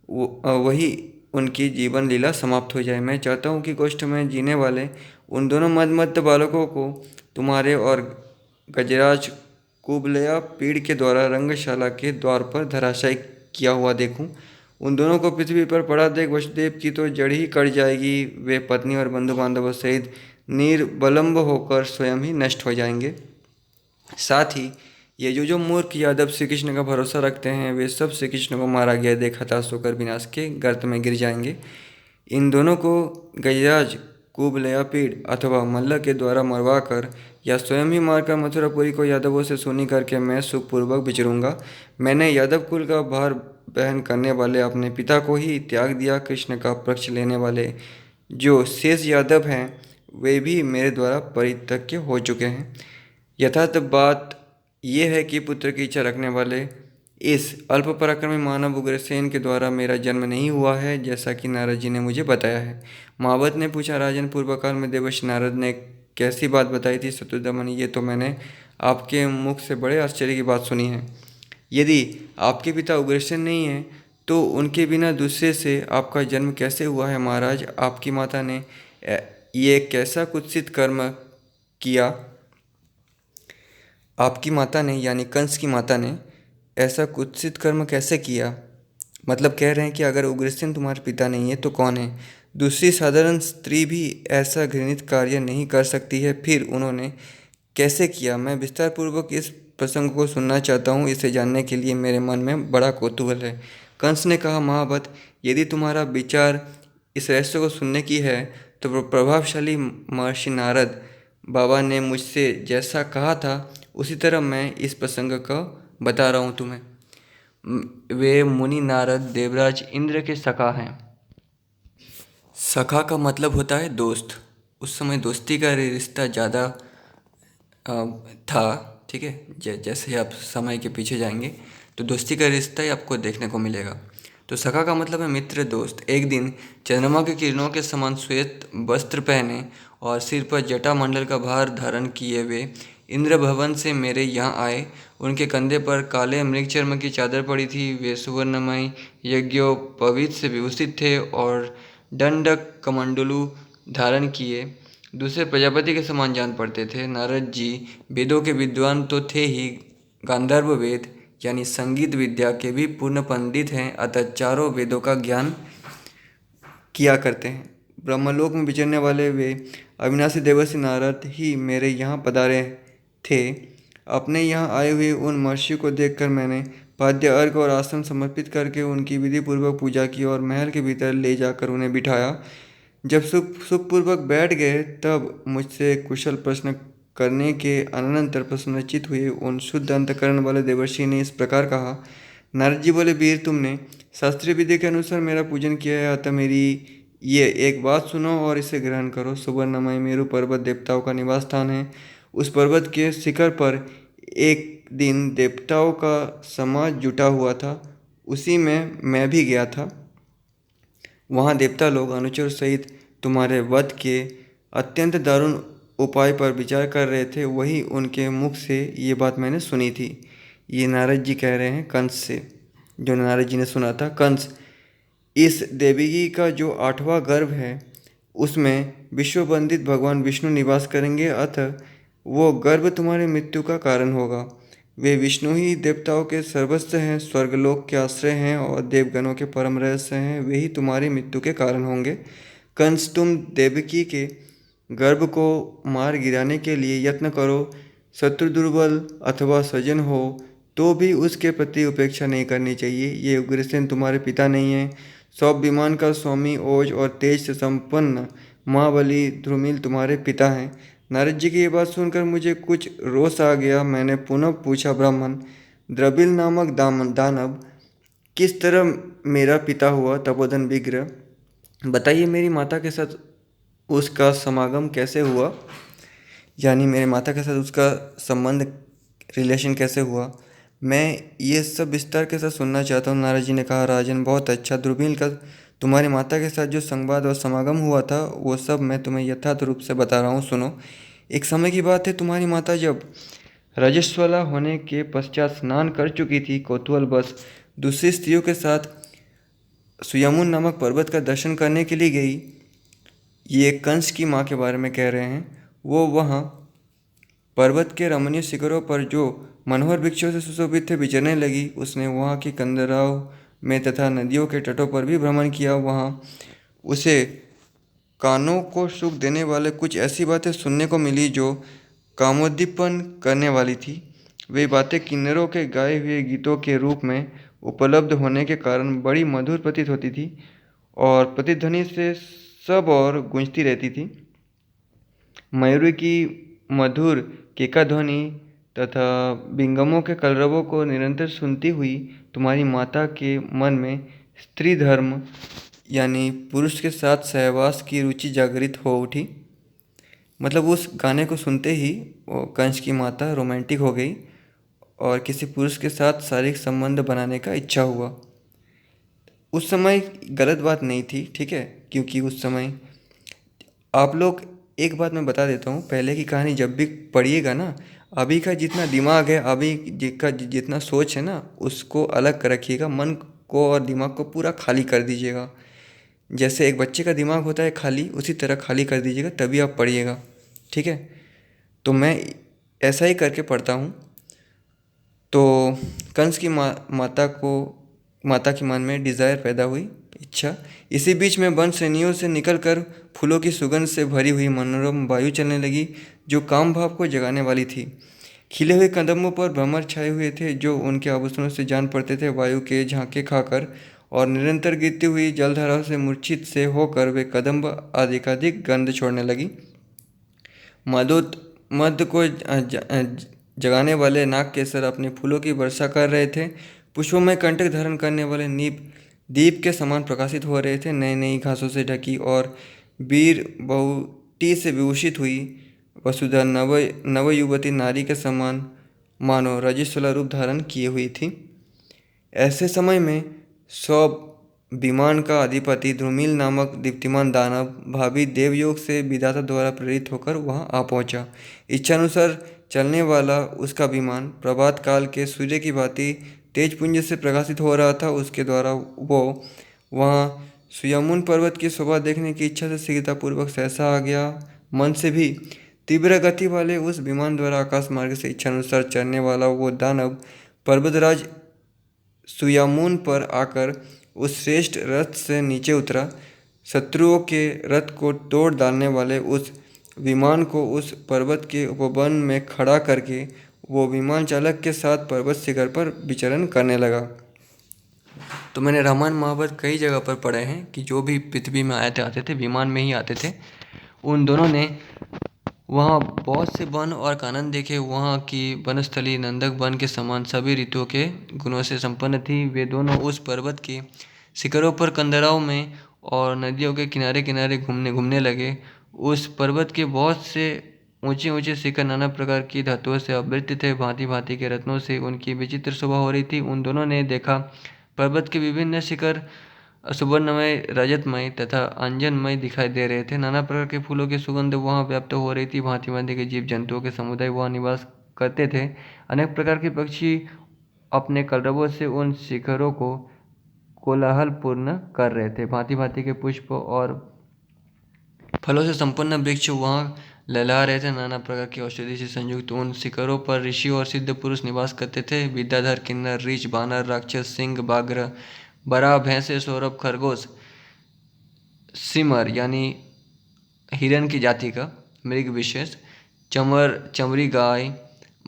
Speaker 1: वही उनकी जीवन लीला समाप्त हो जाए। मैं चाहता हूँ कि गोष्ठ में जीने वाले उन दोनों मद बालकों को तुम्हारे और गजराज कुबलया पीड़ के द्वारा रंगशाला के द्वार पर धराशायी किया हुआ देखूं। उन दोनों को पृथ्वी पर पड़ा देख वसुदेव की तो जड़ ही कट जाएगी। वे पत्नी और बंधु बांधवों सहित निर्बलंब होकर स्वयं ही नष्ट हो जाएंगे। साथ ही ये जो मूर्ख यादव श्री कृष्ण का भरोसा रखते हैं, वे सब श्री कृष्ण को मारा गया देख हताश होकर विनाश के गर्त में गिर जाएंगे। इन दोनों को गजराज कुबलयापीड़ अथवा मल्ल के द्वारा मरवा कर या स्वयं ही मारकर मथुरापुरी को यादवों से सूनी करके मैं सुखपूर्वक विचरूंगा। मैंने यादव कुल का भार वहन करने वाले अपने पिता को ही त्याग दिया। कृष्ण का पक्ष लेने वाले जो शेष यादव हैं, वे भी मेरे द्वारा परित्यज्य हो चुके हैं। यथार्थ बात यह है कि पुत्र की इच्छा रखने वाले इस अल्प पराक्रमी मानव उग्रसेन के द्वारा मेरा जन्म नहीं हुआ है, जैसा कि नारद जी ने मुझे बताया है। महावत ने पूछा, राजन, पूर्व काल में देवर्षि नारद ने कैसी बात बताई थी शत्रुघ्न? ये तो मैंने आपके मुख से बड़े आश्चर्य की बात सुनी है। यदि आपके पिता उग्रसेन नहीं हैं, तो उनके बिना दूसरे से आपका जन्म कैसे हुआ है? महाराज, आपकी माता ने ये कैसा कुत्सित कर्म किया? आपकी माता ने यानी कंस की माता ने ऐसा कुत्सित कर्म कैसे किया? मतलब कह रहे हैं कि अगर उग्रसेन तुम्हारे पिता नहीं है तो कौन है? दूसरी साधारण स्त्री भी ऐसा घृणित कार्य नहीं कर सकती है, फिर उन्होंने कैसे किया? मैं विस्तार पूर्वक इस प्रसंग को सुनना चाहता हूँ। इसे जानने के लिए मेरे मन में बड़ा कौतूहल है। कंस ने कहा, महावत, यदि तुम्हारा विचार इस रहस्य को सुनने की है तो प्रभावशाली महर्षि नारद बाबा ने मुझसे जैसा कहा था उसी तरह मैं इस प्रसंग का बता रहा हूँ तुम्हें। वे मुनि नारद देवराज इंद्र के सखा हैं। सखा का मतलब होता है दोस्त। उस समय दोस्ती का रिश्ता ज़्यादा था, ठीक है। जैसे ही आप समय के पीछे जाएंगे तो दोस्ती का रिश्ता ही आपको देखने को मिलेगा। तो सखा का मतलब है मित्र, दोस्त। एक दिन चंद्रमा की किरणों के समान श्वेत वस्त्र पहने और सिर पर जटा मंडल का भार धारण किए वे इंद्र भवन से मेरे यहाँ आए। उनके कंधे पर काले मृगचर्म की चादर पड़ी थी। वे सुवर्णमय यज्ञोपवीत से विभूषित थे और दंड कमंडलू धारण किए दूसरे प्रजापति के समान जान पड़ते थे। नारद जी वेदों के विद्वान तो थे ही, गांधर्व वेद यानी संगीत विद्या के भी पूर्ण पंडित हैं, अतः चारों वेदों का ज्ञान किया करते हैं। ब्रह्मलोक में विचरने वाले वे अविनाशी देवर्षि नारद ही मेरे यहाँ पधारे थे। अपने यहाँ आए हुए उन महर्षि को देखकर मैंने पाद्य अर्घ और आसन समर्पित करके उनकी विधि पूर्वक पूजा की और महल के भीतर ले जाकर उन्हें बिठाया। जब सुखपूर्वक बैठ गए तब मुझसे कुशल प्रश्न करने के अनंतर प्रश्नचित हुए उन शुद्ध अंतकरण वाले देवर्षि ने इस प्रकार कहा। नारद जी बोले, वीर, तुमने शास्त्रीय विधि के अनुसार मेरा पूजन किया है, अतः मेरी ये एक बात सुनो और इसे ग्रहण करो। सुवर्णमय मेरु पर्वत देवताओं का निवास स्थान है। उस पर्वत के शिखर पर एक दिन देवताओं का समाज जुटा हुआ था, उसी में मैं भी गया था। वहाँ देवता लोग अनुचर सहित तुम्हारे वध के अत्यंत दारुण उपाय पर विचार कर रहे थे। वही उनके मुख से ये बात मैंने सुनी थी। ये नारद जी कह रहे हैं कंस से, जो नारद जी ने सुना था। कंस, इस देवगी का जो 8वां गर्भ है उसमें विश्ववंदित भगवान विष्णु निवास करेंगे, अतः वो गर्भ तुम्हारी मृत्यु का कारण होगा। वे विष्णु ही देवताओं के सर्वस्व हैं, स्वर्गलोक के आश्रय हैं और देवगणों के परम रहस्य हैं। वे ही तुम्हारी मृत्यु के कारण होंगे। कंस, तुम देवकी के गर्भ को मार गिराने के लिए यत्न करो। शत्रु दुर्बल अथवा सज्जन हो तो भी उसके प्रति उपेक्षा नहीं करनी चाहिए। ये उग्रसेन तुम्हारे पिता नहीं हैं। सौविमान का स्वामी ओज और तेज से संपन्न महाबली ध्रुमिल तुम्हारे पिता हैं। नारद जी की ये बात सुनकर मुझे कुछ रोष आ गया। मैंने पुनः पूछा, ब्राह्मण, द्रविल नामक दानव किस तरह मेरा पिता हुआ? तपोधन विग्रह, बताइए मेरी माता के साथ उसका समागम कैसे हुआ, यानी मेरे माता के साथ उसका संबंध, रिलेशन कैसे हुआ? मैं ये सब विस्तार के साथ सुनना चाहता हूँ। नारद जी ने कहा, राजन, बहुत अच्छा। ध्रुवील का तुम्हारी माता के साथ जो संवाद और समागम हुआ था वो सब मैं तुम्हें यथार्थ रूप से बता रहा हूँ, सुनो। एक समय की बात है, तुम्हारी माता जब रजस्वला होने के पश्चात स्नान कर चुकी थी, कौतूहलवश दूसरी स्त्रियों के साथ सुयमुन नामक पर्वत का दर्शन करने के लिए गई। ये कंस की माँ के बारे में कह रहे हैं। वो वहाँ
Speaker 2: पर्वत के रमणीय शिखरों पर जो मनोहर वृक्षों से सुशोभित थे विचरने लगी। उसने वहाँ की कंदराओं में तथा नदियों के तटों पर भी भ्रमण किया। वहाँ उसे कानों को सुख देने वाले कुछ ऐसी बातें सुनने को मिली जो कामोद्दीपन करने वाली थी। वे बातें किन्नरों के गाए हुए गीतों के रूप में उपलब्ध होने के कारण बड़ी मधुर प्रतीत होती थी और प्रतिध्वनि से सब और गूंजती रहती थी। मयूरी की मधुर केकाध्वनि तथा बिंगमों के कलरवों को निरंतर सुनती हुई तुम्हारी माता के मन में स्त्री धर्म यानी पुरुष के साथ सहवास की रुचि जागृत हो उठी। मतलब उस गाने को सुनते ही वो कंस की माता रोमांटिक हो गई और किसी पुरुष के साथ शारीरिक संबंध बनाने का इच्छा हुआ। उस समय गलत बात नहीं थी, ठीक है, क्योंकि उस समय आप लोग, एक बात मैं बता देता हूँ, पहले की कहानी जब भी पढ़िएगा ना, अभी का जितना दिमाग है, अभी का जितना सोच है ना, उसको अलग कर रखिएगा। मन को और दिमाग को पूरा खाली कर दीजिएगा। जैसे एक बच्चे का दिमाग होता है खाली, उसी तरह खाली कर दीजिएगा, तभी आप पढ़िएगा, ठीक है। तो मैं ऐसा ही करके पढ़ता हूँ। तो कंस की माता के मन में डिज़ायर पैदा हुई, इच्छा। इसी बीच में वन श्रेणियों से निकलकर फूलों की सुगंध से भरी हुई मनोरम वायु चलने लगी जो काम भाव को जगाने वाली थी। खिले हुए कदमों पर भ्रमर छाए हुए थे जो उनके आभूषणों से जान पड़ते थे। वायु के झांके खाकर और निरंतर गिरती हुई जलधाराओं से मूर्छित से होकर वे कदम्ब अधिकाधिक गंध छोड़ने लगी। मधुत मध्य को जगाने वाले नाग केसर अपने फूलों की वर्षा कर रहे थे। पुष्पों में कंटक धारण करने वाले नीप दीप के समान प्रकाशित हो रहे थे। नई नई घासों से ढकी और वीर बहुटी से विभूषित हुई वसुधा नवयुवती नारी के समान मानो रजस्वला रूप धारण किए हुई थी। ऐसे समय में सौ विमान का अधिपति ध्रुमिल नामक दीप्तिमान दानव भावी देवयोग से विधाता द्वारा प्रेरित होकर वहां आ पहुंचा। इच्छानुसार चलने वाला उसका विमान प्रभात काल के सूर्य की भांति तेज पुंज से प्रकाशित हो रहा था। उसके द्वारा वो वहां सुयमुन पर्वत की शोभा देखने की इच्छा से शीघ्रतापूर्वक सहसा आ गया। मन से भी तीव्र गति वाले उस विमान द्वारा आकाश मार्ग से इच्छानुसार चलने वाला वो दानव पर्वतराज सुयामुन पर आकर उस श्रेष्ठ रथ से नीचे उतरा। शत्रुओं के रथ को तोड़ डालने वाले उस विमान को उस पर्वत के उपवन में खड़ा करके वो विमान चालक के साथ पर्वत शिखर पर विचरण करने लगा। तो मैंने रामायण महाभारत कई जगह पर पढ़े हैं कि जो भी पृथ्वी में आते थे विमान में ही आते थे। उन दोनों ने वहाँ बहुत से वन और कानन देखे। वहाँ की वनस्थली नंदक वन के समान सभी ऋतुओं के गुणों से संपन्न थी। वे दोनों उस पर्वत के शिखरों पर कंदराओं में और नदियों के किनारे किनारे घूमने लगे। उस पर्वत के बहुत से ऊंचे ऊंचे शिखर नाना प्रकार की धातुओं से आवृत थे। भांति भांति के रत्नों से उनकी विचित्र शोभा हो रही थी। उन दोनों ने देखा पर्वत के विभिन्न शिखर सुवर्णमय, रजतमय तथा अंजनमय दिखाई दे रहे थे। नाना प्रकार के फूलों की सुगंध वहाँ व्याप्त हो रही थी। भांति भांति के जीव जंतुओं के समुदाय वहाँ निवास करते थे। अनेक प्रकार के पक्षी अपने कलरवों से उन शिखरों को कोलाहलपूर्ण कर रहे थे। भांति भांति के पुष्प और फलों से संपन्न वृक्ष वहाँ लहला रहे थे। नाना प्रकार की औषधि से संयुक्त उन शिखरों पर ऋषि और सिद्ध पुरुष निवास करते थे। विद्याधर, किन्नर, रीछ, बानर, राक्षस, सिंह, बाघ, बराह, भैंसे, सौरभ, खरगोश, सिमर यानी हिरण की जाति का मृग विशेष, चमरी गाय,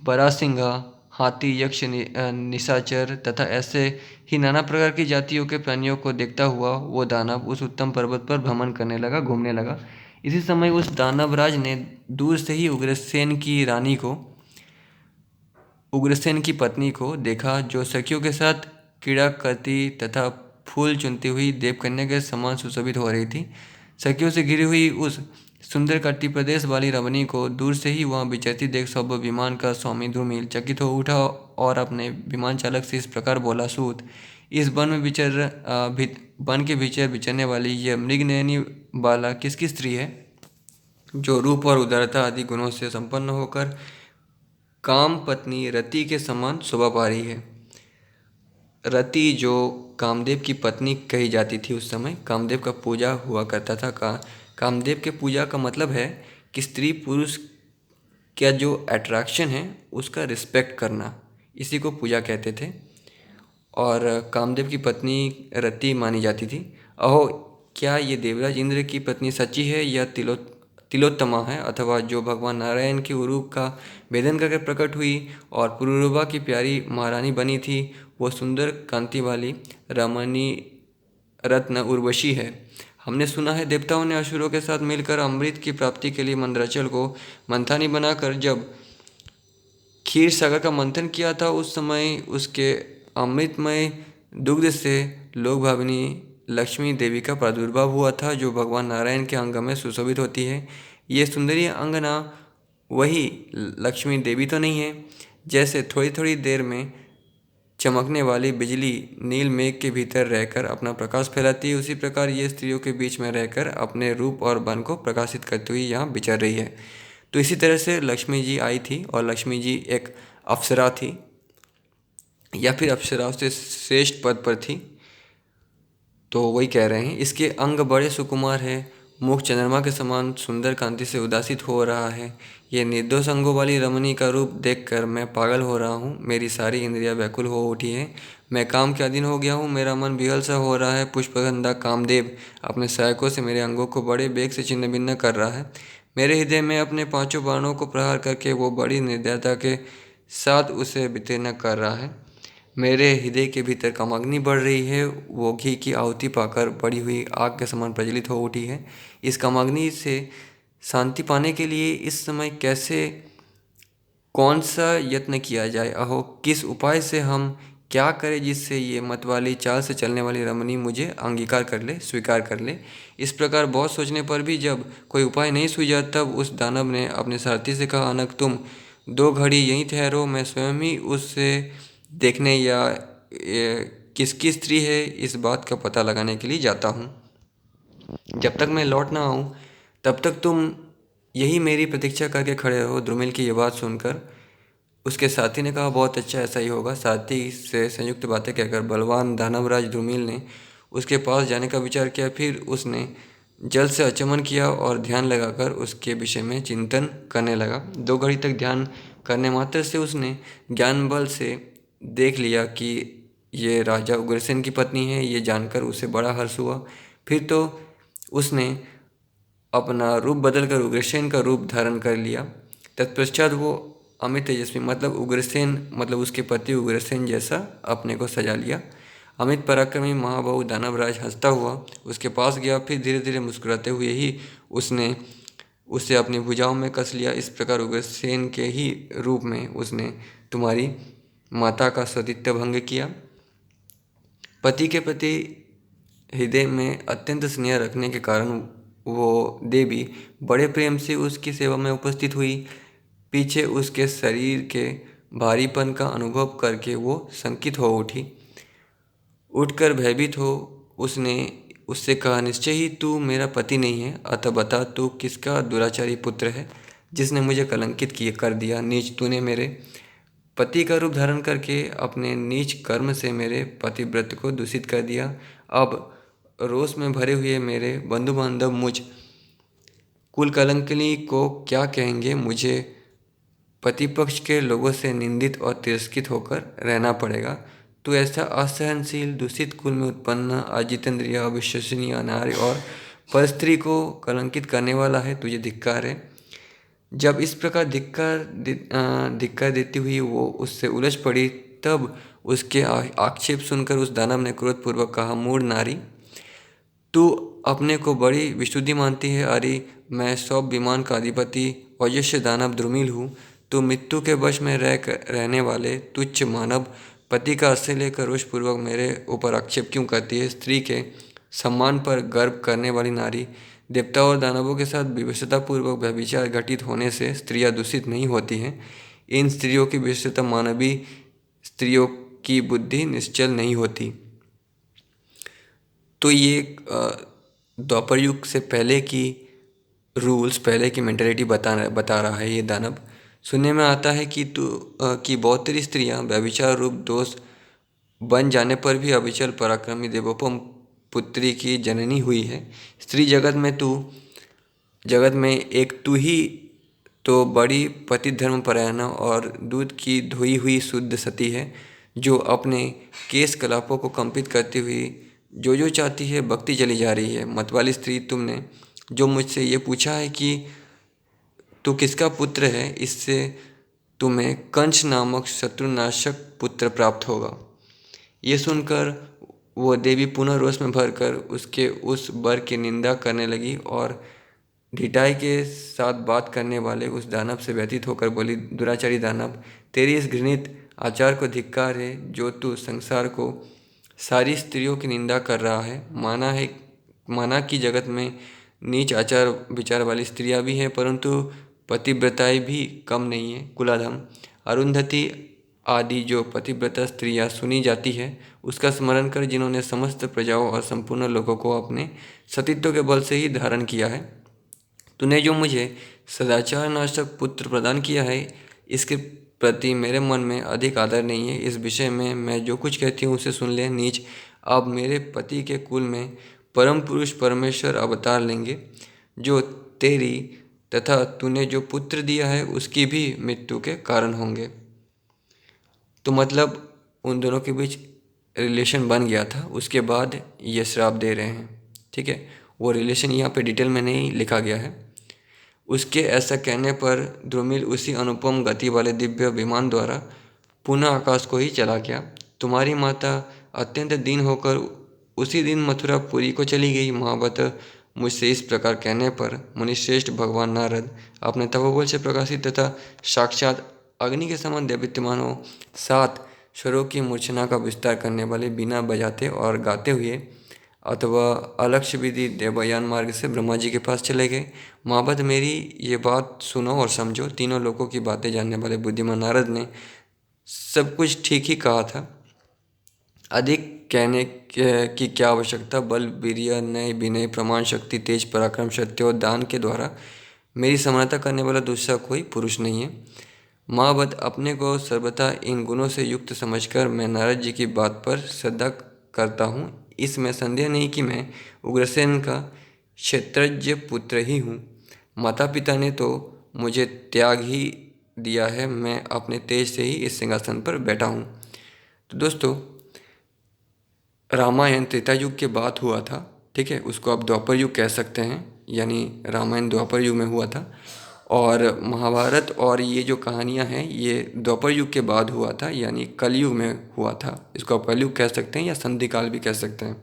Speaker 2: बरासिंघा, हाथी, यक्ष, निशाचर तथा ऐसे ही नाना प्रकार की जातियों के प्राणियों को देखता हुआ वो दानव उस उत्तम पर्वत पर भ्रमण करने लगा, घूमने लगा। इसी समय उस दानवराज ने दूर से ही उग्रसेन की पत्नी को देखा जो सखियों के साथ क्रीड़ा करती तथा फूल चुनती हुई देवकन्या के समान सुशोभित हो रही थी। सखियों से घिरी हुई उस सुंदर कट्टी प्रदेश वाली रमणी को दूर से ही वहाँ विचरती देख सब विमान का स्वामी ध्रुमिल चकित हो उठा और अपने विमान चालक से इस प्रकार बोला, सूत, इस वन के भीतर विचरने वाली यह मृगनयनी बाला किसकी स्त्री है जो रूप और उदारता आदि गुणों से संपन्न होकर काम पत्नी रति के समान शोभा पा रही है। रति जो कामदेव की पत्नी कही जाती थी, उस समय कामदेव का पूजा हुआ करता था। कामदेव के पूजा का मतलब है कि स्त्री पुरुष
Speaker 1: क्या जो अट्रैक्शन है उसका रिस्पेक्ट करना, इसी को पूजा कहते थे। और कामदेव की पत्नी रति मानी जाती थी। अहो, क्या ये देवराज इंद्र की पत्नी सच्ची है या तिलोत्तमा है, अथवा जो भगवान नारायण के रूप का भेदन करके प्रकट हुई और पुरूरवा की प्यारी महारानी बनी थी, वो सुंदर कांति वाली रमणी रत्न उर्वशी है। हमने सुना है देवताओं ने असुरों के साथ मिलकर अमृत की प्राप्ति के लिए मंदराचल को मंथानी बनाकर जब क्षीर सागर का मंथन किया था, उस समय उसके अमृतमय दुग्ध से लोक भाविनी लक्ष्मी देवी का प्रादुर्भाव हुआ था, जो भगवान नारायण के अंग में सुशोभित होती है। ये सुंदरी अंगना वही लक्ष्मी देवी तो नहीं है, जैसे थोड़ी थोड़ी देर में चमकने वाली बिजली नील मेघ के भीतर रहकर अपना प्रकाश फैलाती है, उसी प्रकार ये स्त्रियों के बीच में रहकर अपने रूप और बन को प्रकाशित करती हुई यहाँ विचर रही है। तो इसी तरह से लक्ष्मी जी आई थी, और लक्ष्मी जी एक अप्सरा थी, या फिर अप्सराओं से श्रेष्ठ पद पर थी। तो वही कह रहे हैं, इसके अंग बड़े सुकुमार है, मुख चंद्रमा के समान सुंदर कांति से उदासित हो रहा है। ये निर्दोष अंगों वाली रमणी का रूप देखकर मैं पागल हो रहा हूँ, मेरी सारी इंद्रियां व्याकुल हो उठी है, मैं काम के अधीन हो गया हूँ, मेरा मन विहल सा हो रहा है। पुष्पगंधा कामदेव अपने सहायकों से मेरे अंगों को बड़े बेग से छिन्न भिन्न कर रहा है। मेरे हृदय में अपने पांचों बाणों को प्रहार करके वो बड़ी निर्दयता के साथ उसे वितीर्ण कर रहा है। मेरे हृदय के भीतर कामाग्नि बढ़ रही है, वो घी की आहुति पाकर बड़ी हुई आग के समान प्रज्वलित हो उठी है। इस कामाग्नि से शांति पाने के लिए इस समय कैसे कौन सा यत्न किया जाए? अहो, किस उपाय से हम क्या करें जिससे ये मतवाली चाल से चलने वाली रमणी मुझे अंगीकार कर ले, स्वीकार कर ले? इस प्रकार बहुत सोचने पर भी जब कोई उपाय नहीं सूझा, तब उस दानव ने अपने सारथी से कहा, अनक तुम 2 घड़ी यहीं ठहरो, मैं स्वयं ही उससे देखने या किसकी स्त्री है इस बात का पता लगाने के लिए जाता हूँ। जब तक मैं लौट ना आऊँ तब तक तुम यही मेरी प्रतीक्षा करके खड़े रहो। द्रुमिल की ये बात सुनकर उसके साथी ने कहा, बहुत अच्छा, ऐसा ही होगा। साथी से संयुक्त बातें कहकर बलवान दानवराज द्रुमिल ने उसके पास जाने का विचार किया। फिर उसने जल से आचमन किया और ध्यान लगाकर उसके विषय में चिंतन करने लगा। 2 घड़ी तक ध्यान करने मात्र से उसने ज्ञान बल से देख लिया कि ये राजा उग्रसेन की पत्नी है। ये जानकर उसे बड़ा हर्ष हुआ। फिर तो उसने अपना रूप बदलकर उग्रसेन का रूप धारण कर लिया। तत्पश्चात वो अमित तेजस्वी मतलब उग्रसेन मतलब उसके पति उग्रसेन जैसा अपने को सजा लिया। अमित पराक्रमी महाबाहु दानवराज हंसता हुआ उसके पास गया। फिर धीरे धीरे मुस्कुराते हुए ही उसने उसे अपनी भुजाओं में कस लिया। इस प्रकार उग्रसेन के ही रूप में उसने तुम्हारी माता का सतीत्व भंग किया। पति के प्रति हृदय में अत्यंत स्नेह रखने के कारण वो देवी बड़े प्रेम से उसकी सेवा में उपस्थित हुई। पीछे उसके शरीर के भारीपन का अनुभव करके वो शंकित हो उठी। उठकर भयभीत हो उसने उससे कहा, निश्चय ही तू मेरा पति नहीं है, अतः बता तू किसका दुराचारी पुत्र है जिसने मुझे कलंकित किए कर दिया। नीच, तूने मेरे पति का रूप धारण करके अपने नीच कर्म से मेरे पतिव्रत को दूषित कर दिया। अब रोष में भरे हुए मेरे बंधु बांधव मुझ कुल कलंकिनी को क्या कहेंगे? मुझे पतिपक्ष के लोगों से निंदित और तिरस्कृत होकर रहना पड़ेगा। तू ऐसा असहनशील दूषित कुल में उत्पन्न अजितेंद्रिय अविश्वसनीय अनार्य और परस्त्री को कलंकित करने वाला है, तुझे धिक्कार है। जब इस प्रकार धिक्कार देती हुई वो उससे उलझ पड़ी, तब उसके आक्षेप सुनकर उस दानव ने क्रोधपूर्वक कहा, मूढ़ नारी, तू अपने को बड़ी विशुद्धि मानती है। अरे, मैं सौ विमान का अधिपति ओजस्वी दानव द्रुमिल हूँ। तू मृत्यु के वश में रहने वाले तुच्छ मानव पति का आश्रय लेकर रोषपूर्वक मेरे ऊपर आक्षेप क्यों करती है? स्त्री के सम्मान पर गर्व करने वाली नारी, देवताओं और दानवों के साथ विवशतापूर्वक व्यभिचार घटित होने से स्त्रियां दूषित नहीं होती हैं। इन स्त्रियों की विवशता मानवीय स्त्रियों की बुद्धि निश्चल नहीं होती। तो ये द्वापर युग से पहले की रूल्स, पहले की मेंटेलिटी बता रहा है ये दानव। सुनने में आता है कि कि बहुत सारी स्त्रियाँ व्यभिचार रूप दोष बन जाने पर भी अविचल पराक्रमी देवोपम पुत्री की जननी हुई है। स्त्री जगत में एक तू ही तो बड़ी पति धर्मपरायणा और दूध की धोई हुई शुद्ध सती है, जो अपने केश कलापों को कंपित करती हुई जो चाहती है बकती चली जा रही है। मतवाली स्त्री, तुमने जो मुझसे ये पूछा है कि तू किसका पुत्र है, इससे तुम्हें कंस नामक शत्रुनाशक पुत्र प्राप्त होगा। ये सुनकर वो देवी पुनः रोष में भरकर उसके उस वर की निंदा करने लगी और ढिठाई के साथ बात करने वाले उस दानव से व्यतीत होकर बोली, दुराचारी दानव, तेरी इस घृणित आचार को धिक्कार है, जो तू संसार को सारी स्त्रियों की निंदा कर रहा है। माना कि जगत में नीच आचार विचार वाली स्त्रियां भी हैं, परंतु पतिव्रताएं भी कम नहीं है। कुलाधम, अरुंधति आदि जो पतिव्रता स्त्रियां सुनी जाती है, उसका स्मरण कर, जिन्होंने समस्त प्रजाओं और संपूर्ण लोगों को अपने सतीत्व के बल से ही धारण किया है। तूने जो मुझे सदाचार नाशक पुत्र प्रदान किया है, इसके प्रति मेरे मन में अधिक आदर नहीं है। इस विषय में मैं जो कुछ कहती हूँ उसे सुन ले। नीच, अब मेरे पति के कुल में परम पुरुष परमेश्वर अवतार लेंगे, जो तेरी तथा तूने जो पुत्र दिया है उसकी भी मृत्यु के कारण होंगे। तो मतलब उन दोनों के बीच रिलेशन बन गया था, उसके बाद ये श्राप दे रहे हैं। ठीक है, वो रिलेशन यहाँ पे डिटेल में नहीं लिखा गया है। उसके ऐसा कहने पर द्रुमिल उसी अनुपम गति वाले दिव्य विमान द्वारा पुनः आकाश को ही चला गया। तुम्हारी माता अत्यंत दीन होकर उसी दिन मथुरापुरी को चली गई। महावत, मुझसे इस प्रकार कहने पर मुनिश्रेष्ठ भगवान नारद अपने तपोबल से प्रकाशित तथा साक्षात अग्नि के समान देदीप्यमान हो 7 स्वरों की मूर्छना का विस्तार करने वाले बीना बजाते और गाते हुए अथवा अलक्ष्य विधि देवयान मार्ग से ब्रह्मा जी के पास चले गए। महावत, मेरी ये बात सुनो और समझो। तीनों लोकों की बातें जानने वाले बुद्धिमान नारद ने सब कुछ ठीक ही कहा था। अधिक कहने की क्या आवश्यकता। बल, वीर्य, नय, विनय, प्रमाण, शक्ति, तेज, पराक्रम, सत्य और दान के द्वारा मेरी समानता करने वाला दूसरा कोई पुरुष नहीं है। महावत, अपने को सर्वथा इन गुणों से युक्त समझकर मैं नारद जी की बात पर श्रद्धा करता हूँ। इसमें संदेह नहीं कि मैं उग्रसेन का क्षेत्रज्ञ पुत्र ही हूँ। माता पिता ने तो मुझे त्याग ही दिया है, मैं अपने तेज से ही इस सिंहासन पर बैठा हूँ। तो दोस्तों, रामायण त्रेता युग के बाद हुआ था। ठीक है, उसको आप द्वापर युग कह सकते हैं, यानी रामायण द्वापर युग में हुआ था। और महाभारत और ये जो कहानियाँ हैं ये द्वापर युग के बाद हुआ था, यानी कलयुग में हुआ था। इसको आप कलयुग कह सकते हैं या संधि काल भी कह सकते हैं।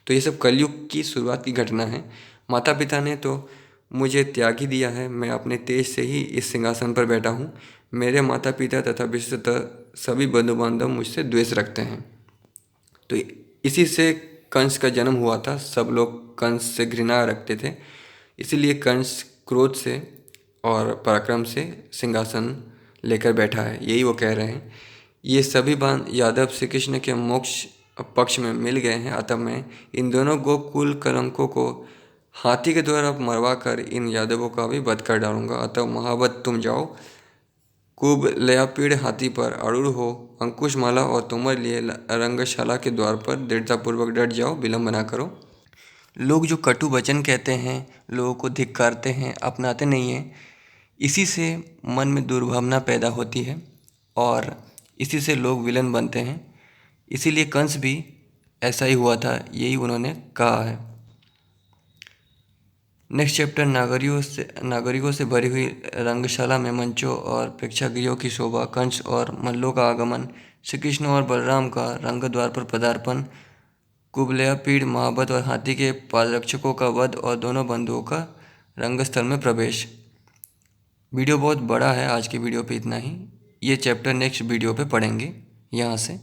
Speaker 1: तो ये सब कलयुग की शुरुआत की घटना है। माता पिता ने तो मुझे त्याग ही दिया है, मैं अपने तेज से ही इस सिंहासन पर बैठा हूँ। मेरे माता पिता तथा विशेषतः सभी बंधु बांधव मुझसे द्वेष रखते हैं। तो इसी से कंस का जन्म हुआ था। सब लोग कंस से घृणा रखते थे, इसीलिए कंस क्रोध से और पराक्रम से सिंहासन लेकर बैठा है, यही वो कह रहे हैं। ये सभी बाण यादव श्री कृष्ण के मोक्ष पक्ष में मिल गए हैं, अतः मैं इन दोनों गोकुल कलंकों को हाथी के द्वारा मरवा कर इन यादवों का भी वध कर डालूंगा। अतः महावत, तुम जाओ, कुबलयापीड़ हाथी पर आरूढ़ हो, अंकुशमाला और तोमर लिए रंगशाला के द्वार पर दृढ़तापूर्वक डट जाओ, विलंब न करो। लोग जो कटु वचन कहते हैं, लोगों को धिक्कारते हैं, अपनाते नहीं हैं, इसी से मन में दुर्भावना पैदा होती है और इसी से लोग विलन बनते हैं। इसीलिए कंस भी ऐसा ही हुआ था, यही उन्होंने कहा है। नेक्स्ट चैप्टर, नागरिकों से भरी हुई रंगशाला में मंचों और प्रेक्षागृहों की शोभा, कंस और मल्लों का आगमन, श्री कृष्ण और बलराम का रंग द्वार पर पदार्पण, कुबलयापीड़, महावत और हाथी के पादरक्षकों का वध और दोनों बंधुओं का रंगस्थल में प्रवेश। वीडियो बहुत बड़ा है, आज की वीडियो पे इतना ही। ये चैप्टर नेक्स्ट वीडियो पे पढ़ेंगे यहाँ से।